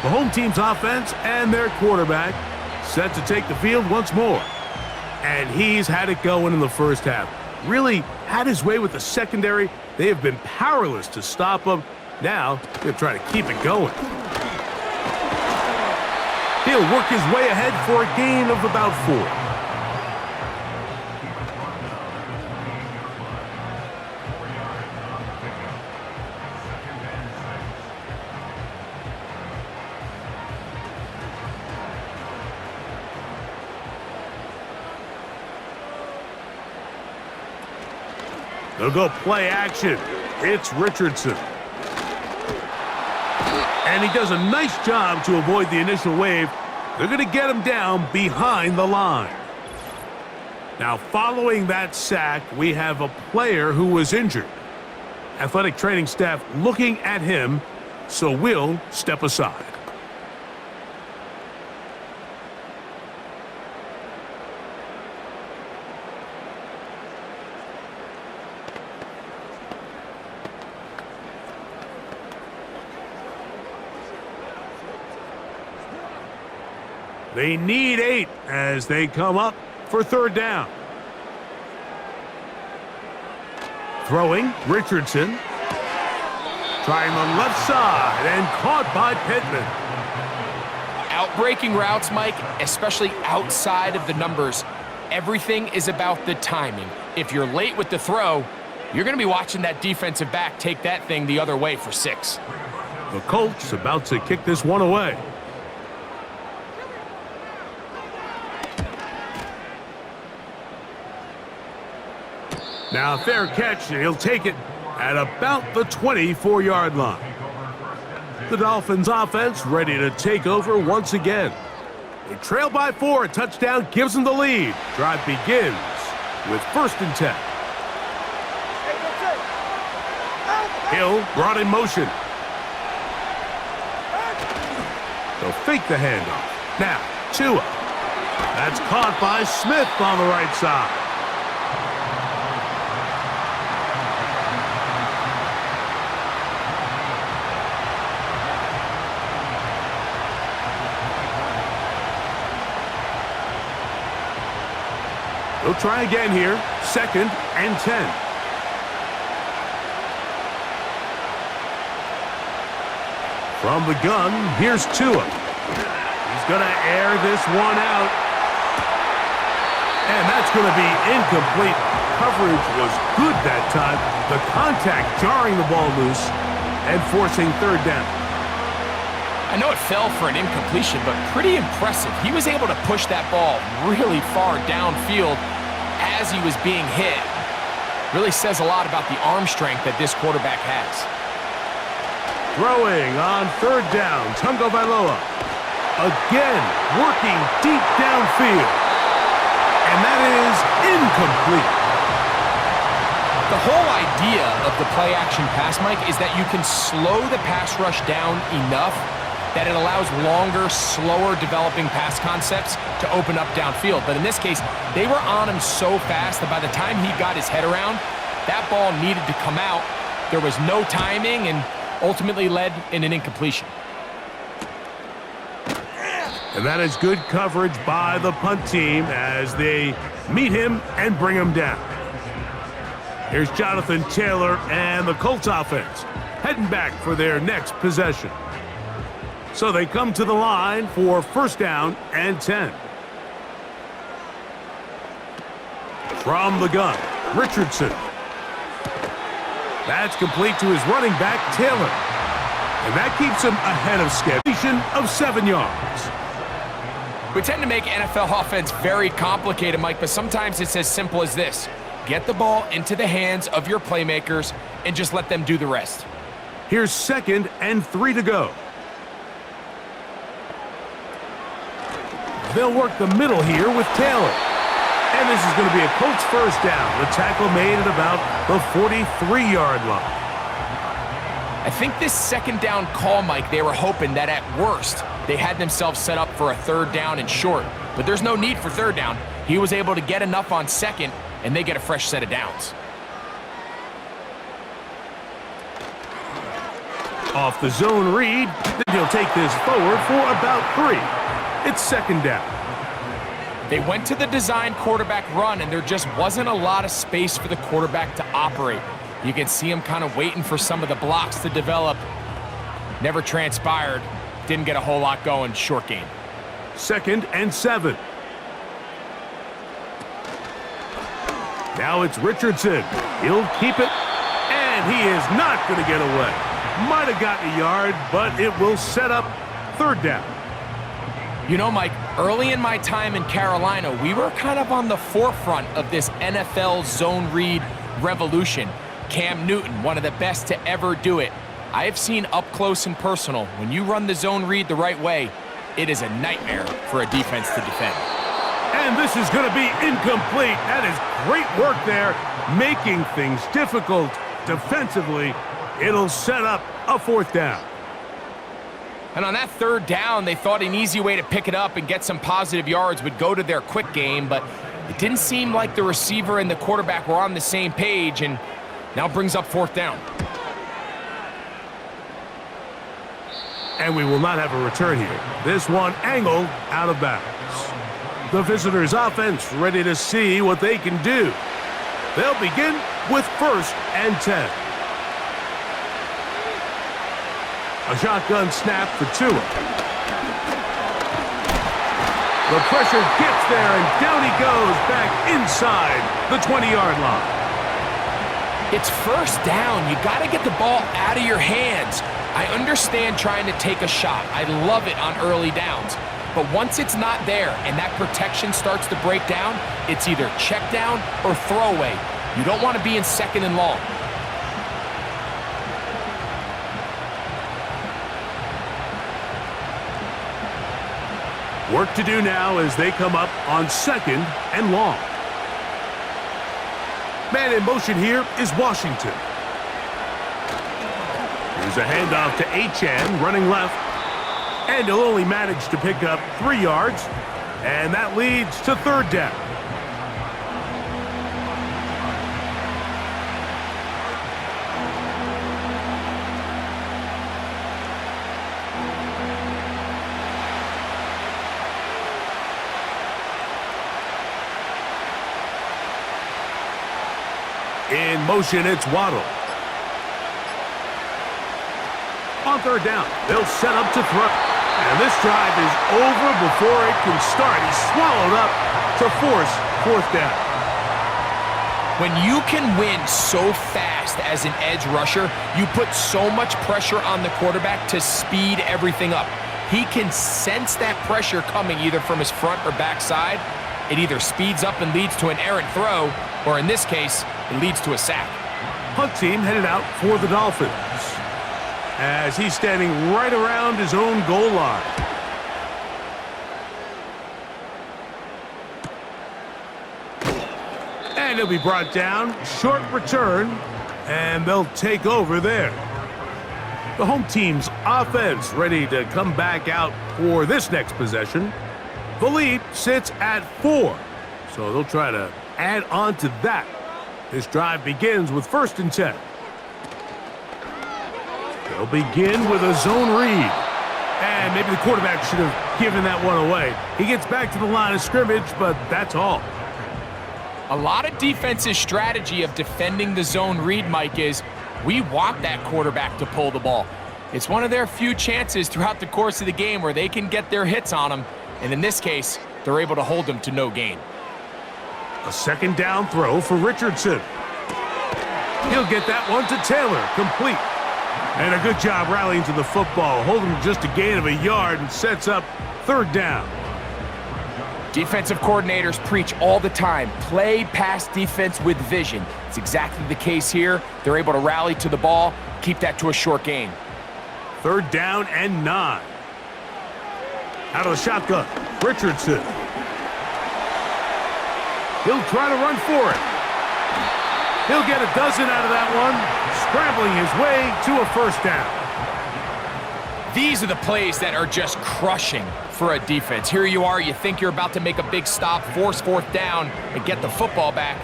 The home team's offense and their quarterback set to take the field once more. And he's had it going in the first half. Really had his way with the secondary. They have been powerless to stop him. Now, they'll try to keep it going. He'll work his way ahead for a gain of about 4. They'll go play action. It's Richardson. And he does a nice job to avoid the initial wave. They're going to get him down behind the line. Now, following that sack, we have a player who was injured. Athletic training staff looking at him, so we'll step aside. They need 8 as they come up for 3rd down. Throwing, Richardson. Trying the left side and caught by Pittman. Outbreaking routes, Mike, especially outside of the numbers, everything is about the timing. If you're late with the throw, you're going to be watching that defensive back take that thing the other way for 6. The Colts about to kick this one away. Now, fair catch, and he'll take it at about the 24-yard line. The Dolphins offense ready to take over once again. They trail by 4. A touchdown gives them the lead. Drive begins with 1st and 10. Hill brought in motion. They'll fake the handoff. Now, Tua. That's caught by Smith on the right side. They'll try again here. 2nd and 10. From the gun, here's Tua. He's He's going to air this one out. And that's going to be incomplete. Coverage was good that time. The contact jarring the ball loose and forcing third down. I know it fell for an incompletion, but pretty impressive. He was able to push that ball really far downfield as he was being hit. Really says a lot about the arm strength that this quarterback has. Throwing on third down, Tagovailoa. Again, working deep downfield. And that is incomplete. The whole idea of the play-action pass, Mike, is that you can slow the pass rush down enough that it allows longer, slower developing pass concepts to open up downfield. But in this case, they were on him so fast that by the time he got his head around, that ball needed to come out. There was no timing and ultimately led in an incompletion. And that is good coverage by the punt team as they meet him and bring him down. Here's Jonathan Taylor and the Colts offense heading back for their next possession. So they come to the line for first down and 10. From the gun, Richardson. That's complete to his running back, Taylor. And that keeps him ahead of schedule of 7 yards. We tend to make NFL offense very complicated, Mike, but sometimes it's as simple as this. Get the ball into the hands of your playmakers and just let them do the rest. Here's 2nd and 3 to go. They'll work the middle here with Taylor. And this is going to be a Colts first down. The tackle made at about the 43-yard line. I think this second down call, Mike, they were hoping that at worst they had themselves set up for a third down and short. But there's no need for third down. He was able to get enough on second, and they get a fresh set of downs. Off the zone read, he'll take this forward for about 3. It's second down. They went to the design quarterback run, and there just wasn't a lot of space for the quarterback to operate. You can see him kind of waiting for some of the blocks to develop. Never transpired. Didn't get a whole lot going. Short game. 2nd and 7. Now it's Richardson. He'll keep it, and he is not going to get away. Might have gotten a yard, but it will set up third down. You know, Mike, early in my time in Carolina, we were kind of on the forefront of this NFL zone read revolution. Cam Newton, one of the best to ever do it. I have seen up close and personal, when you run the zone read the right way, it is a nightmare for a defense to defend. And this is going to be incomplete. That is great work there, making things difficult defensively. It'll set up a fourth down. And on that third down, they thought an easy way to pick it up and get some positive yards would go to their quick game, but it didn't seem like the receiver and the quarterback were on the same page, and now brings up fourth down. And we will not have a return here. This one angled out of bounds. The visitors' offense ready to see what they can do. They'll begin with 1st and 10. A shotgun snap for Tua. The pressure gets there, and down he goes back inside the 20-yard line. It's first down. You got to get the ball out of your hands. I understand trying to take a shot. I love it on early downs. But once it's not there and that protection starts to break down, it's either check down or throwaway. You don't want to be in 2nd and long. Work to do now as they come up on 2nd and long. Man in motion here is Washington. Here's a handoff to Achane, running left. And he'll only manage to pick up 3 yards. And that leads to third down. In motion, it's Waddle. On third down, they'll set up to throw. And this drive is over before it can start. He's swallowed up to force fourth down. When you can win so fast as an edge rusher, you put so much pressure on the quarterback to speed everything up. He can sense that pressure coming either from his front or back side. It either speeds up and leads to an errant throw, or in this case, it leads to a sack. Punt team headed out for the Dolphins as he's standing right around his own goal line. And he'll be brought down. Short return, and they'll take over there. The home team's offense ready to come back out for this next possession. The lead sits at 4, so they'll try to add on to that. This drive begins with 1st and 10. They'll begin with a zone read. And maybe the quarterback should have given that one away. He gets back to the line of scrimmage, but that's all. A lot of defense's strategy of defending the zone read, Mike, is we want that quarterback to pull the ball. It's one of their few chances throughout the course of the game where they can get their hits on him. And in this case, they're able to hold him to no gain. A 2nd down throw for Richardson. He'll get that one to Taylor, complete. And a good job rallying to the football, holding just a gain of a yard and sets up 3rd down. Defensive coordinators preach all the time, play pass defense with vision. It's exactly the case here. They're able to rally to the ball, keep that to a short gain. 3rd down and 9. Out of the shotgun, Richardson. He'll try to run for it. He'll get a dozen out of that one, scrambling his way to a 1st down. These are the plays that are just crushing for a defense. Here you are, you think you're about to make a big stop, force 4th down, and get the football back.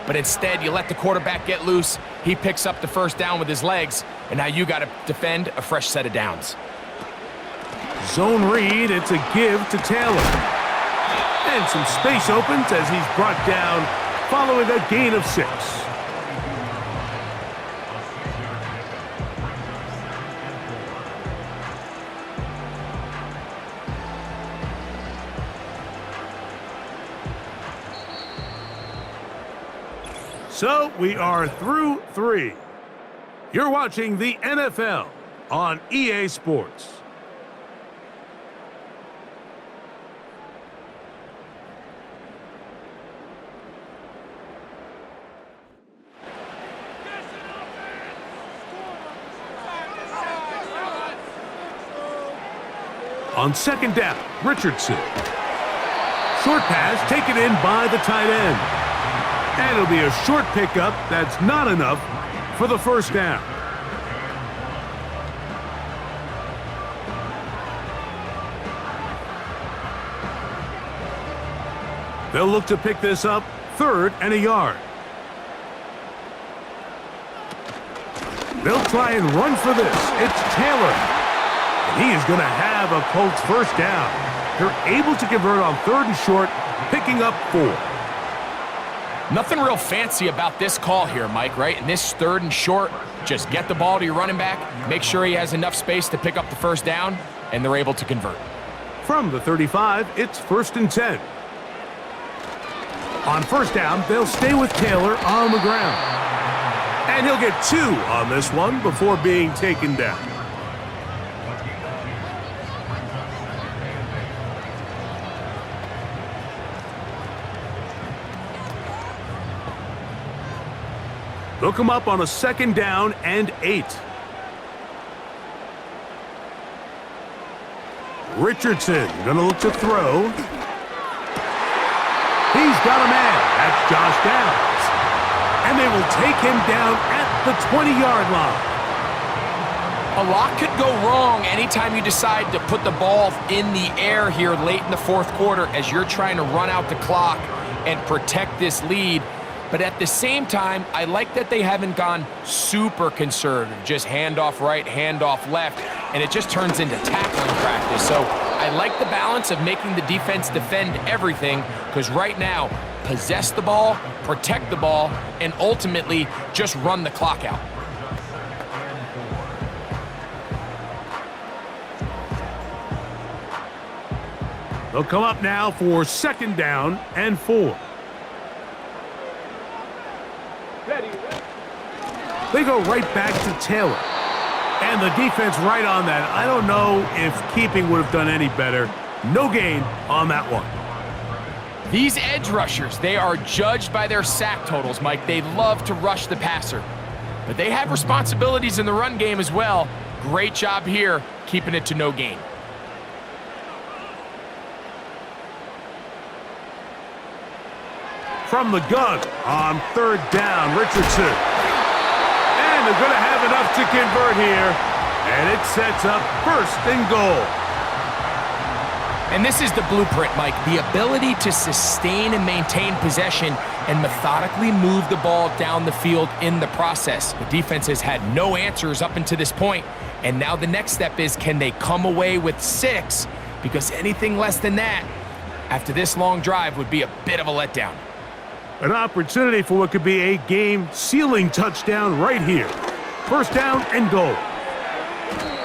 But instead, you let the quarterback get loose. He picks up the 1st down with his legs, and now you got to defend a fresh set of downs. Zone read, it's a give to Taylor. And some space opens as he's brought down following a gain of 6. So we are through 3. You're watching the NFL on EA Sports. On 2nd down, Richardson. Short pass taken in by the tight end. And it'll be a short pickup that's not enough for the 1st down. They'll look to pick this up 3rd and a yard. They'll try and run for this. It's Taylor. And he is going to have a Colts 1st down. They're able to convert on 3rd and short, picking up 4. Nothing real fancy about this call here, Mike, right? In this 3rd and short, just get the ball to your running back, make sure he has enough space to pick up the 1st down, and they're able to convert. From the 35, it's 1st and 10. On 1st down, they'll stay with Taylor on the ground. And he'll get 2 on this one before being taken down. They'll come up on a 2nd down and 8. Richardson gonna look to throw. He's got a man. That's Josh Downs. And they will take him down at the 20-yard line. A lot could go wrong anytime you decide to put the ball in the air here late in the 4th quarter as you're trying to run out the clock and protect this lead. But at the same time, I like that they haven't gone super conservative, just handoff right, handoff left, and it just turns into tackling practice. So I like the balance of making the defense defend everything, because right now, possess the ball, protect the ball, and ultimately just run the clock out. They'll come up now for 2nd down and 4. They go right back to Taylor. And the defense right on that. I don't know if keeping would have done any better. No gain on that one. These edge rushers, they are judged by their sack totals, Mike. They love to rush the passer. But they have responsibilities in the run game as well. Great job here, keeping it to no gain. From the gun on 3rd down, Richardson. And they're going to have enough to convert here. And it sets up 1st and goal. And this is the blueprint, Mike. The ability to sustain and maintain possession and methodically move the ball down the field in the process. The defense has had no answers up until this point, and now the next step is, can they come away with 6? Because anything less than that, after this long drive, would be a bit of a letdown. An opportunity for what could be a game-sealing touchdown right here. 1st down and goal.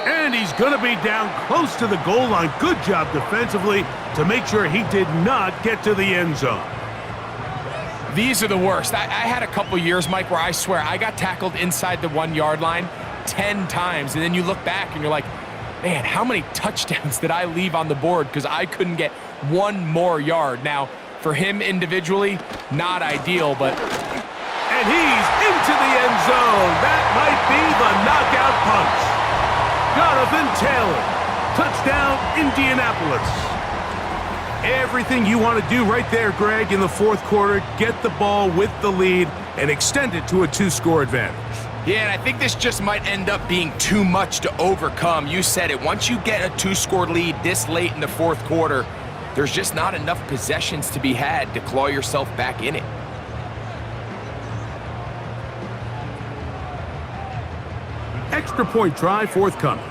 And he's going to be down close to the goal line. Good job defensively to make sure he did not get to the end zone. These are the worst. I had a couple years, Mike, where I swear I got tackled inside the 1-yard line 10 times. And then you look back and you're like, man, how many touchdowns did I leave on the board because I couldn't get 1 more yard? Now, for him individually, not ideal, but... And he's into the end zone. That might be the knockout punch. Jonathan Taylor, touchdown, Indianapolis. Everything you want to do right there, Greg, in the 4th quarter, get the ball with the lead and extend it to a 2-score advantage. Yeah, and I think this just might end up being too much to overcome. You said it. Once you get a 2-score lead this late in the 4th quarter, there's just not enough possessions to be had to claw yourself back in it. Extra point try forthcoming.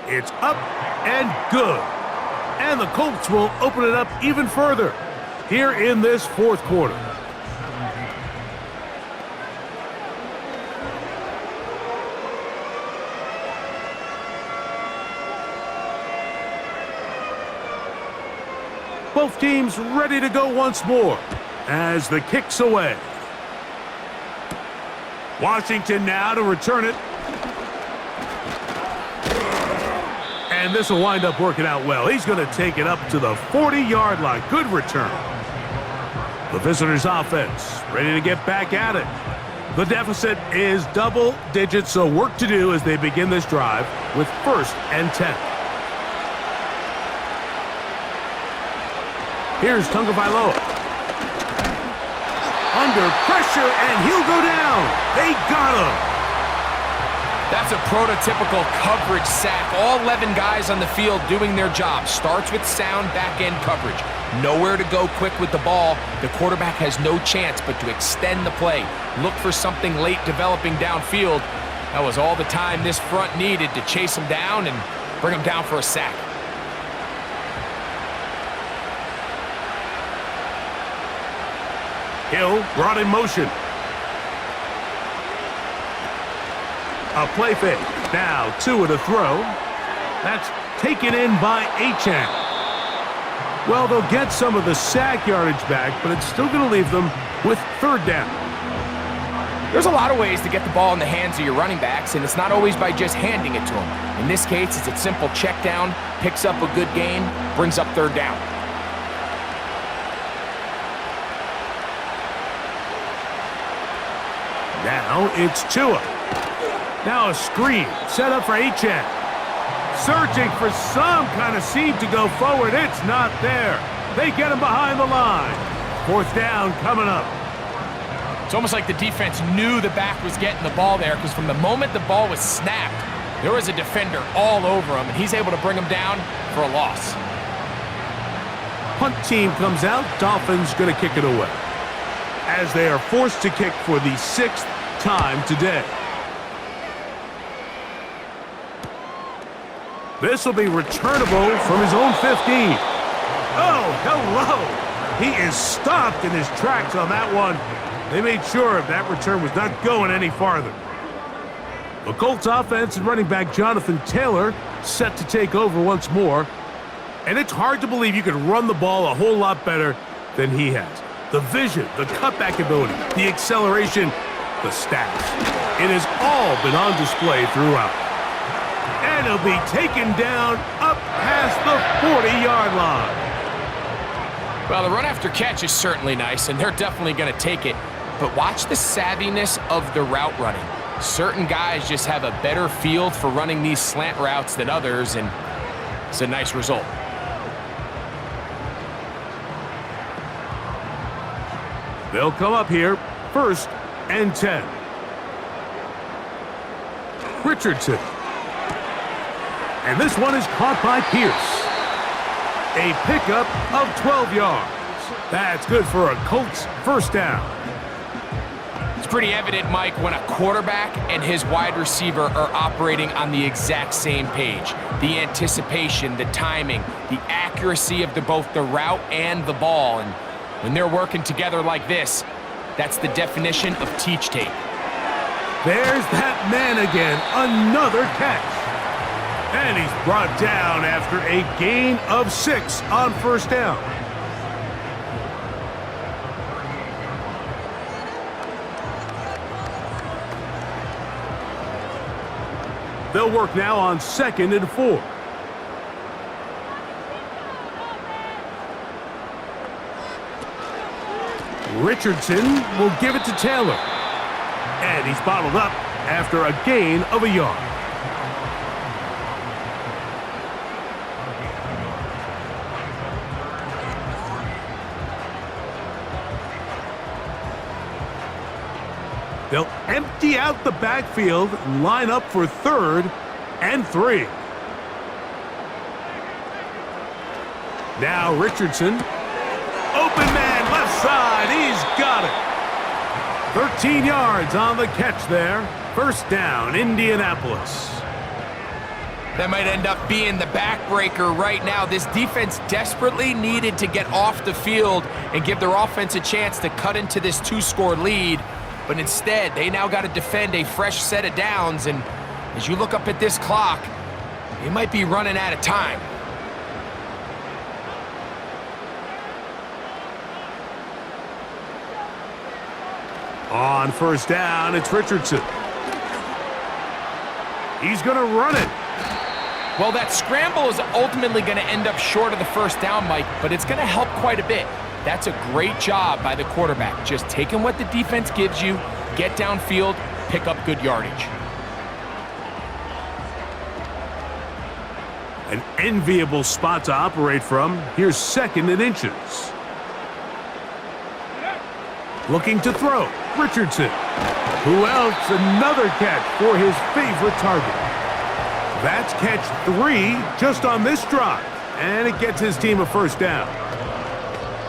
It's up and good. And the Colts will open it up even further here in this 4th quarter. Both teams ready to go once more as the kick's away. Washington now to return it. And this will wind up working out well. He's going to take it up to the 40-yard line. Good return. The visitors' offense ready to get back at it. The deficit is double digits, so work to do as they begin this drive with 1st and 10. Here's Tagovailoa. Under pressure, and he'll go down. They got him. That's a prototypical coverage sack. All 11 guys on the field doing their job. Starts with sound back-end coverage. Nowhere to go quick with the ball. The quarterback has no chance but to extend the play. Look for something late developing downfield. That was all the time this front needed to chase him down and bring him down for a sack. Hill brought in motion. A play fake. Now 2 to throw. That's taken in by Achane. Well, they'll get some of the sack yardage back, but it's still going to leave them with 3rd down. There's a lot of ways to get the ball in the hands of your running backs, and it's not always by just handing it to them. In this case, it's a simple check down, picks up a good gain, brings up 3rd down. Now it's Tua. Now a screen set up for Achane. Searching for some kind of seam to go forward. It's not there. They get him behind the line. 4th down coming up. It's almost like the defense knew the back was getting the ball there, because from the moment the ball was snapped, there was a defender all over him, and he's able to bring him down for a loss. Punt team comes out. Dolphins going to kick it away, as they are forced to kick for the 6th time today. This will be returnable from his own 15. Oh, hello. He is stopped in his tracks on that one. They made sure that return was not going any farther. The Colts offense and running back Jonathan Taylor set to take over once more. And it's hard to believe you can run the ball a whole lot better than he has. The vision, the cutback ability, the acceleration, the stats. It has all been on display throughout. And he'll be taken down up past the 40-yard line. Well, the run after catch is certainly nice, and they're definitely going to take it. But watch the savviness of the route running. Certain guys just have a better feel for running these slant routes than others, and it's a nice result. They'll come up here, 1st and 10. Richardson. And this one is caught by Pierce. A pickup of 12 yards. That's good for a Colts first down. It's pretty evident, Mike, when a quarterback and his wide receiver are operating on the exact same page. The anticipation, the timing, the accuracy of both the route and the ball. And when they're working together like this, that's the definition of teach tape. There's that man again, another catch. And he's brought down after a gain of 6 on first down. They'll work now on 2nd and 4. Richardson will give it to Taylor. And he's bottled up after a gain of a yard. They'll empty out the backfield and line up for 3rd and 3. Now Richardson. Open man, left side. He's got it. 13 yards on the catch there. First down, Indianapolis. That might end up being the backbreaker right now. This defense desperately needed to get off the field and give their offense a chance to cut into this 2-score lead. But instead, they now got to defend a fresh set of downs. And as you look up at this clock, they might be running out of time. On first down, it's Richardson. He's going to run it. Well, that scramble is ultimately going to end up short of the first down, Mike, but it's going to help quite a bit. That's a great job by the quarterback, just taking what the defense gives you, get downfield, pick up good yardage. An enviable spot to operate from. Here's 2nd and inches. Looking to throw, Richardson. Who else? Another catch for his favorite target. That's catch 3 just on this drive, and it gets his team a first down.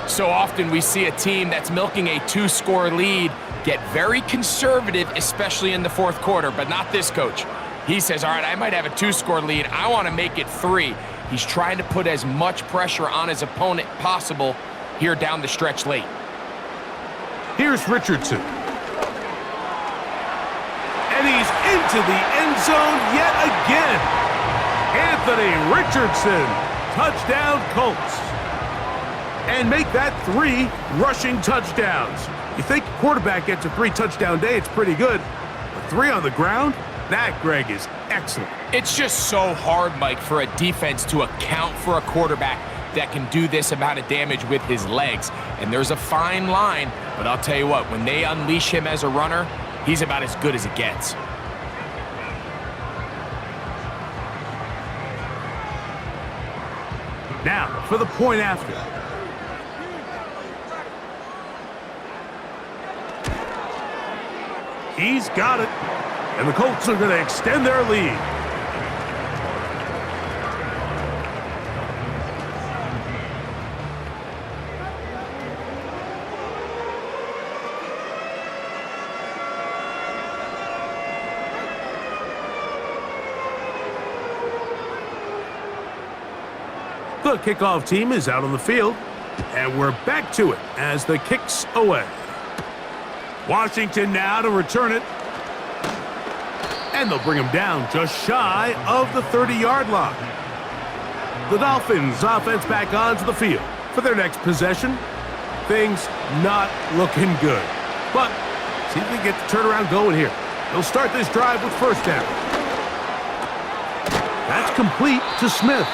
So often we see a team that's milking a 2-score lead get very conservative, especially in the 4th quarter, but not this coach. He says, all right, I might have a 2-score lead. I want to make it 3. He's trying to put as much pressure on his opponent possible here down the stretch late. Here's Richardson. And he's into the end zone yet again. Anthony Richardson, touchdown Colts. And make that 3 rushing touchdowns. You think quarterback gets a 3-touchdown day, it's pretty good. But 3 on the ground? That, Greg, is excellent. It's just so hard, Mike, for a defense to account for a quarterback that can do this amount of damage with his legs. And there's a fine line, but I'll tell you what, when they unleash him as a runner, he's about as good as it gets. Now, for the point after. He's got it. And the Colts are going to extend their lead. The kickoff team is out on the field, and we're back to it as the kick's away. Washington now to return it. And they'll bring him down just shy of the 30-yard line. The Dolphins offense back onto the field for their next possession. Things not looking good. But see if we can get the turnaround going here. They'll start this drive with first down. That's complete to Smith.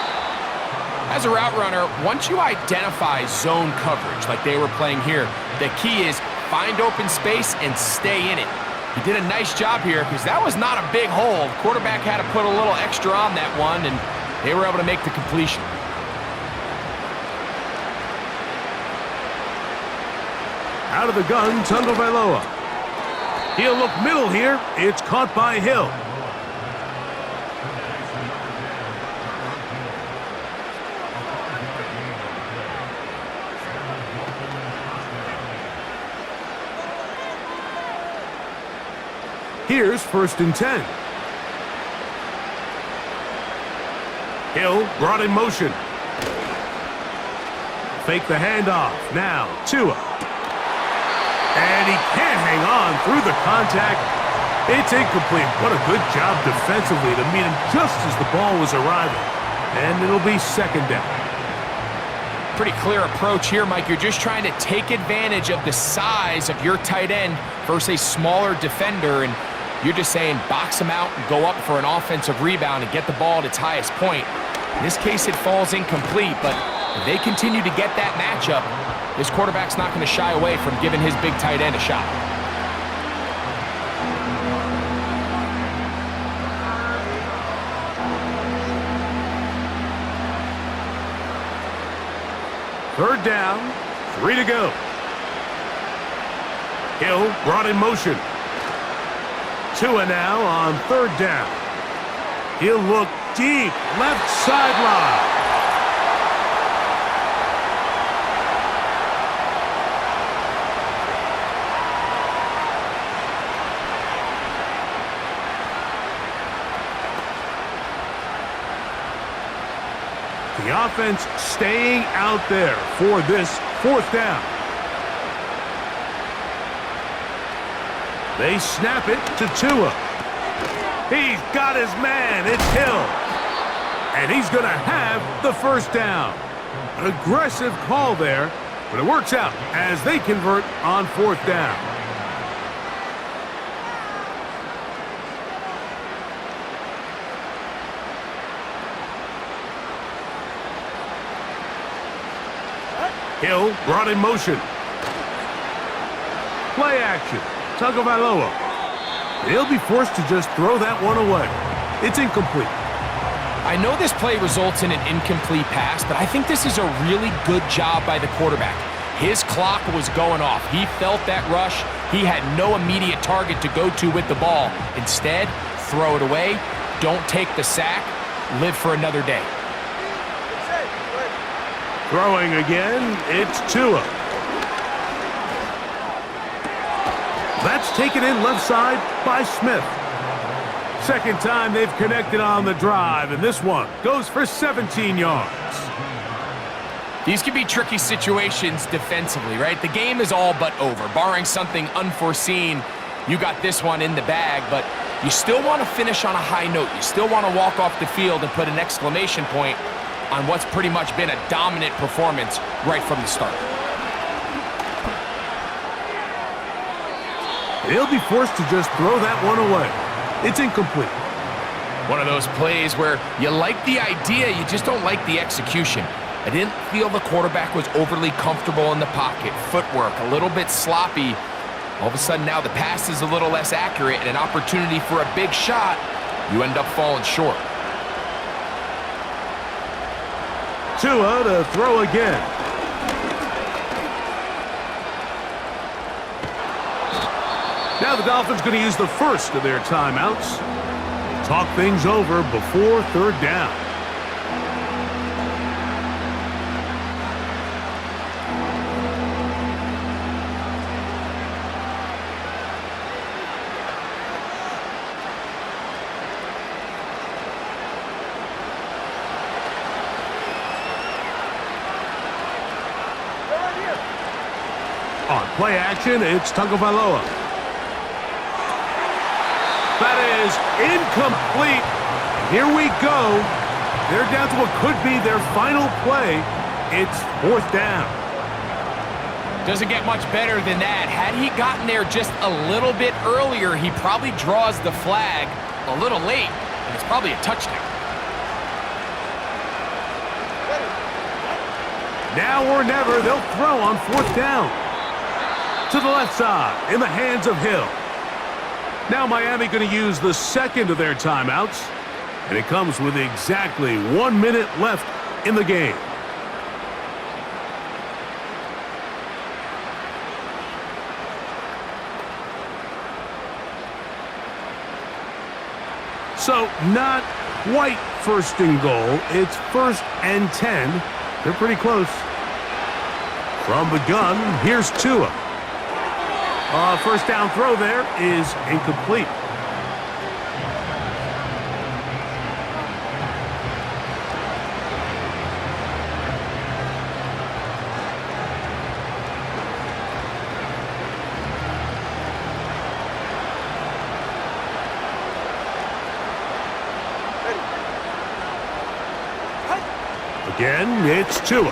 As a route runner, once you identify zone coverage like they were playing here, the key is find open space and stay in it. He did a nice job here because that was not a big hole. The quarterback had to put a little extra on that one, and they were able to make the completion. Out of the gun, Tagovailoa. He'll look middle here. It's caught by Hill. Here's 1st and 10. Hill brought in motion. Fake the handoff. Now, Tua. And he can't hang on through the contact. It's incomplete. What a good job defensively to meet him just as the ball was arriving. And it'll be 2nd down. Pretty clear approach here, Mike. You're just trying to take advantage of the size of your tight end versus a smaller defender, and you're just saying box him out and go up for an offensive rebound and get the ball at its highest point. In this case, it falls incomplete, but if they continue to get that matchup, this quarterback's not going to shy away from giving his big tight end a shot. Third down, 3 to go. Hill brought in motion. Tua now on 3rd down. He'll look deep, left sideline. The offense staying out there for this 4th down. They snap it to Tua. He's got his man. It's Hill. And he's going to have the 1st down. An aggressive call there, but it works out as they convert on 4th down. Hill brought in motion. Play action. Tagovailoa. He'll be forced to just throw that one away. It's incomplete. I know this play results in an incomplete pass, but I think this is a really good job by the quarterback. His clock was going off. He felt that rush. He had no immediate target to go to with the ball. Instead, throw it away. Don't take the sack. Live for another day. Throwing again, it's Tua. That's taken in left side by Smith. 2nd time they've connected on the drive, and this one goes for 17 yards. These can be tricky situations defensively, right? The game is all but over. Barring something unforeseen, you got this one in the bag, but you still want to finish on a high note. You still want to walk off the field and put an exclamation point on what's pretty much been a dominant performance right from the start. They'll be forced to just throw that one away. It's incomplete. One of those plays where you like the idea, you just don't like the execution. I didn't feel the quarterback was overly comfortable in the pocket. Footwork a little bit sloppy. All of a sudden now the pass is a little less accurate and an opportunity for a big shot. You end up falling short. Tua to throw again. Now the Dolphins going to use the first of their timeouts. Talk things over before 3rd down. On play action, it's Tagovailoa. That is incomplete. Here we go. They're down to what could be their final play. It's 4th down. Doesn't get much better than that. Had he gotten there just a little bit earlier, he probably draws the flag a little late, and it's probably a touchdown. Now or never, they'll throw on 4th down. To the left side, in the hands of Hill. Now Miami going to use the second of their timeouts, and it comes with exactly 1 minute left in the game. So not quite 1st and goal. It's 1st and 10. They're pretty close. From the gun, here's Tua. 1st down throw there is incomplete. Again, it's Tua.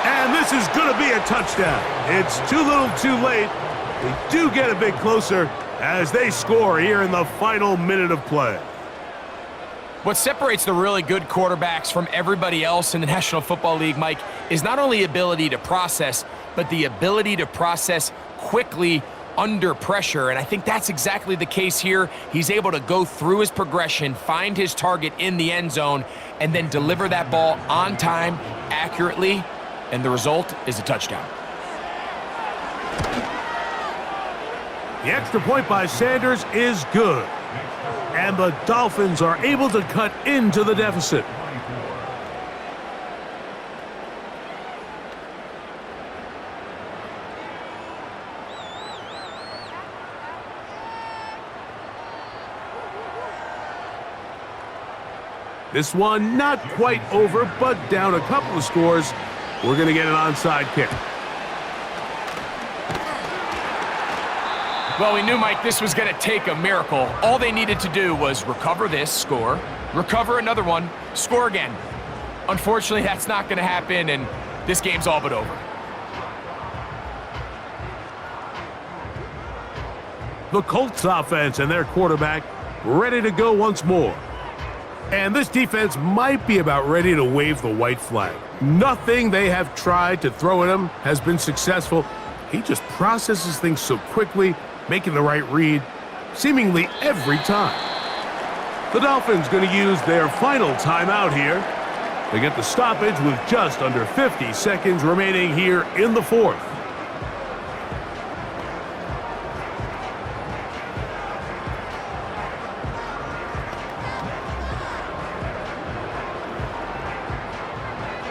And this is going to be a touchdown. It's too little too late. They do get a bit closer as they score here in the final minute of play. What separates the really good quarterbacks from everybody else in the National Football League, Mike, is not only ability to process, but the ability to process quickly under pressure, and I think that's exactly the case here. He's able to go through his progression, find his target in the end zone, and then deliver that ball on time, accurately, and the result is a touchdown. The extra point by Sanders is good, and the Dolphins are able to cut into the deficit. This one not quite over, but down a couple of scores. We're going to get an onside kick. Well, we knew, Mike, this was going to take a miracle. All they needed to do was recover this, score, recover another one, score again. Unfortunately, that's not going to happen, and this game's all but over. The Colts offense and their quarterback ready to go once more. And this defense might be about ready to wave the white flag. Nothing they have tried to throw at him has been successful. He just processes things so quickly, making the right read, seemingly every time. The Dolphins going to use their final timeout here. They get the stoppage with just under 50 seconds remaining here in the 4th.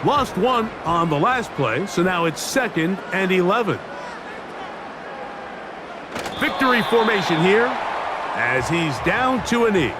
Lost one on the last play, so now it's 2nd and 11. Victory formation here as he's down to a knee.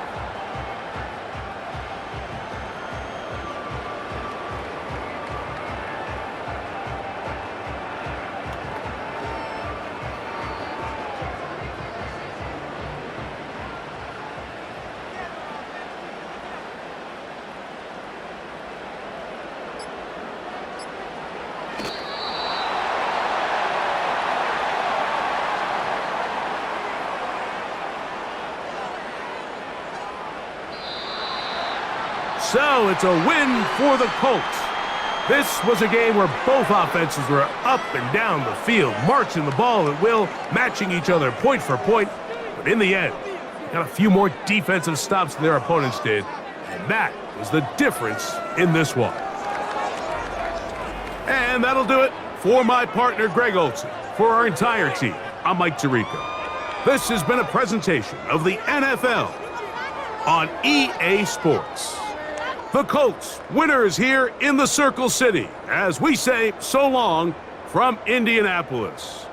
So it's a win for the Colts. This was a game where both offenses were up and down the field, marching the ball at will, matching each other point for point. But in the end, they got a few more defensive stops than their opponents did. And that was the difference in this one. And that'll do it for my partner, Greg Olson. For our entire team, I'm Mike Tirico. This has been a presentation of the NFL on EA Sports. The Colts, winners here in the Circle City, as we say so long from Indianapolis.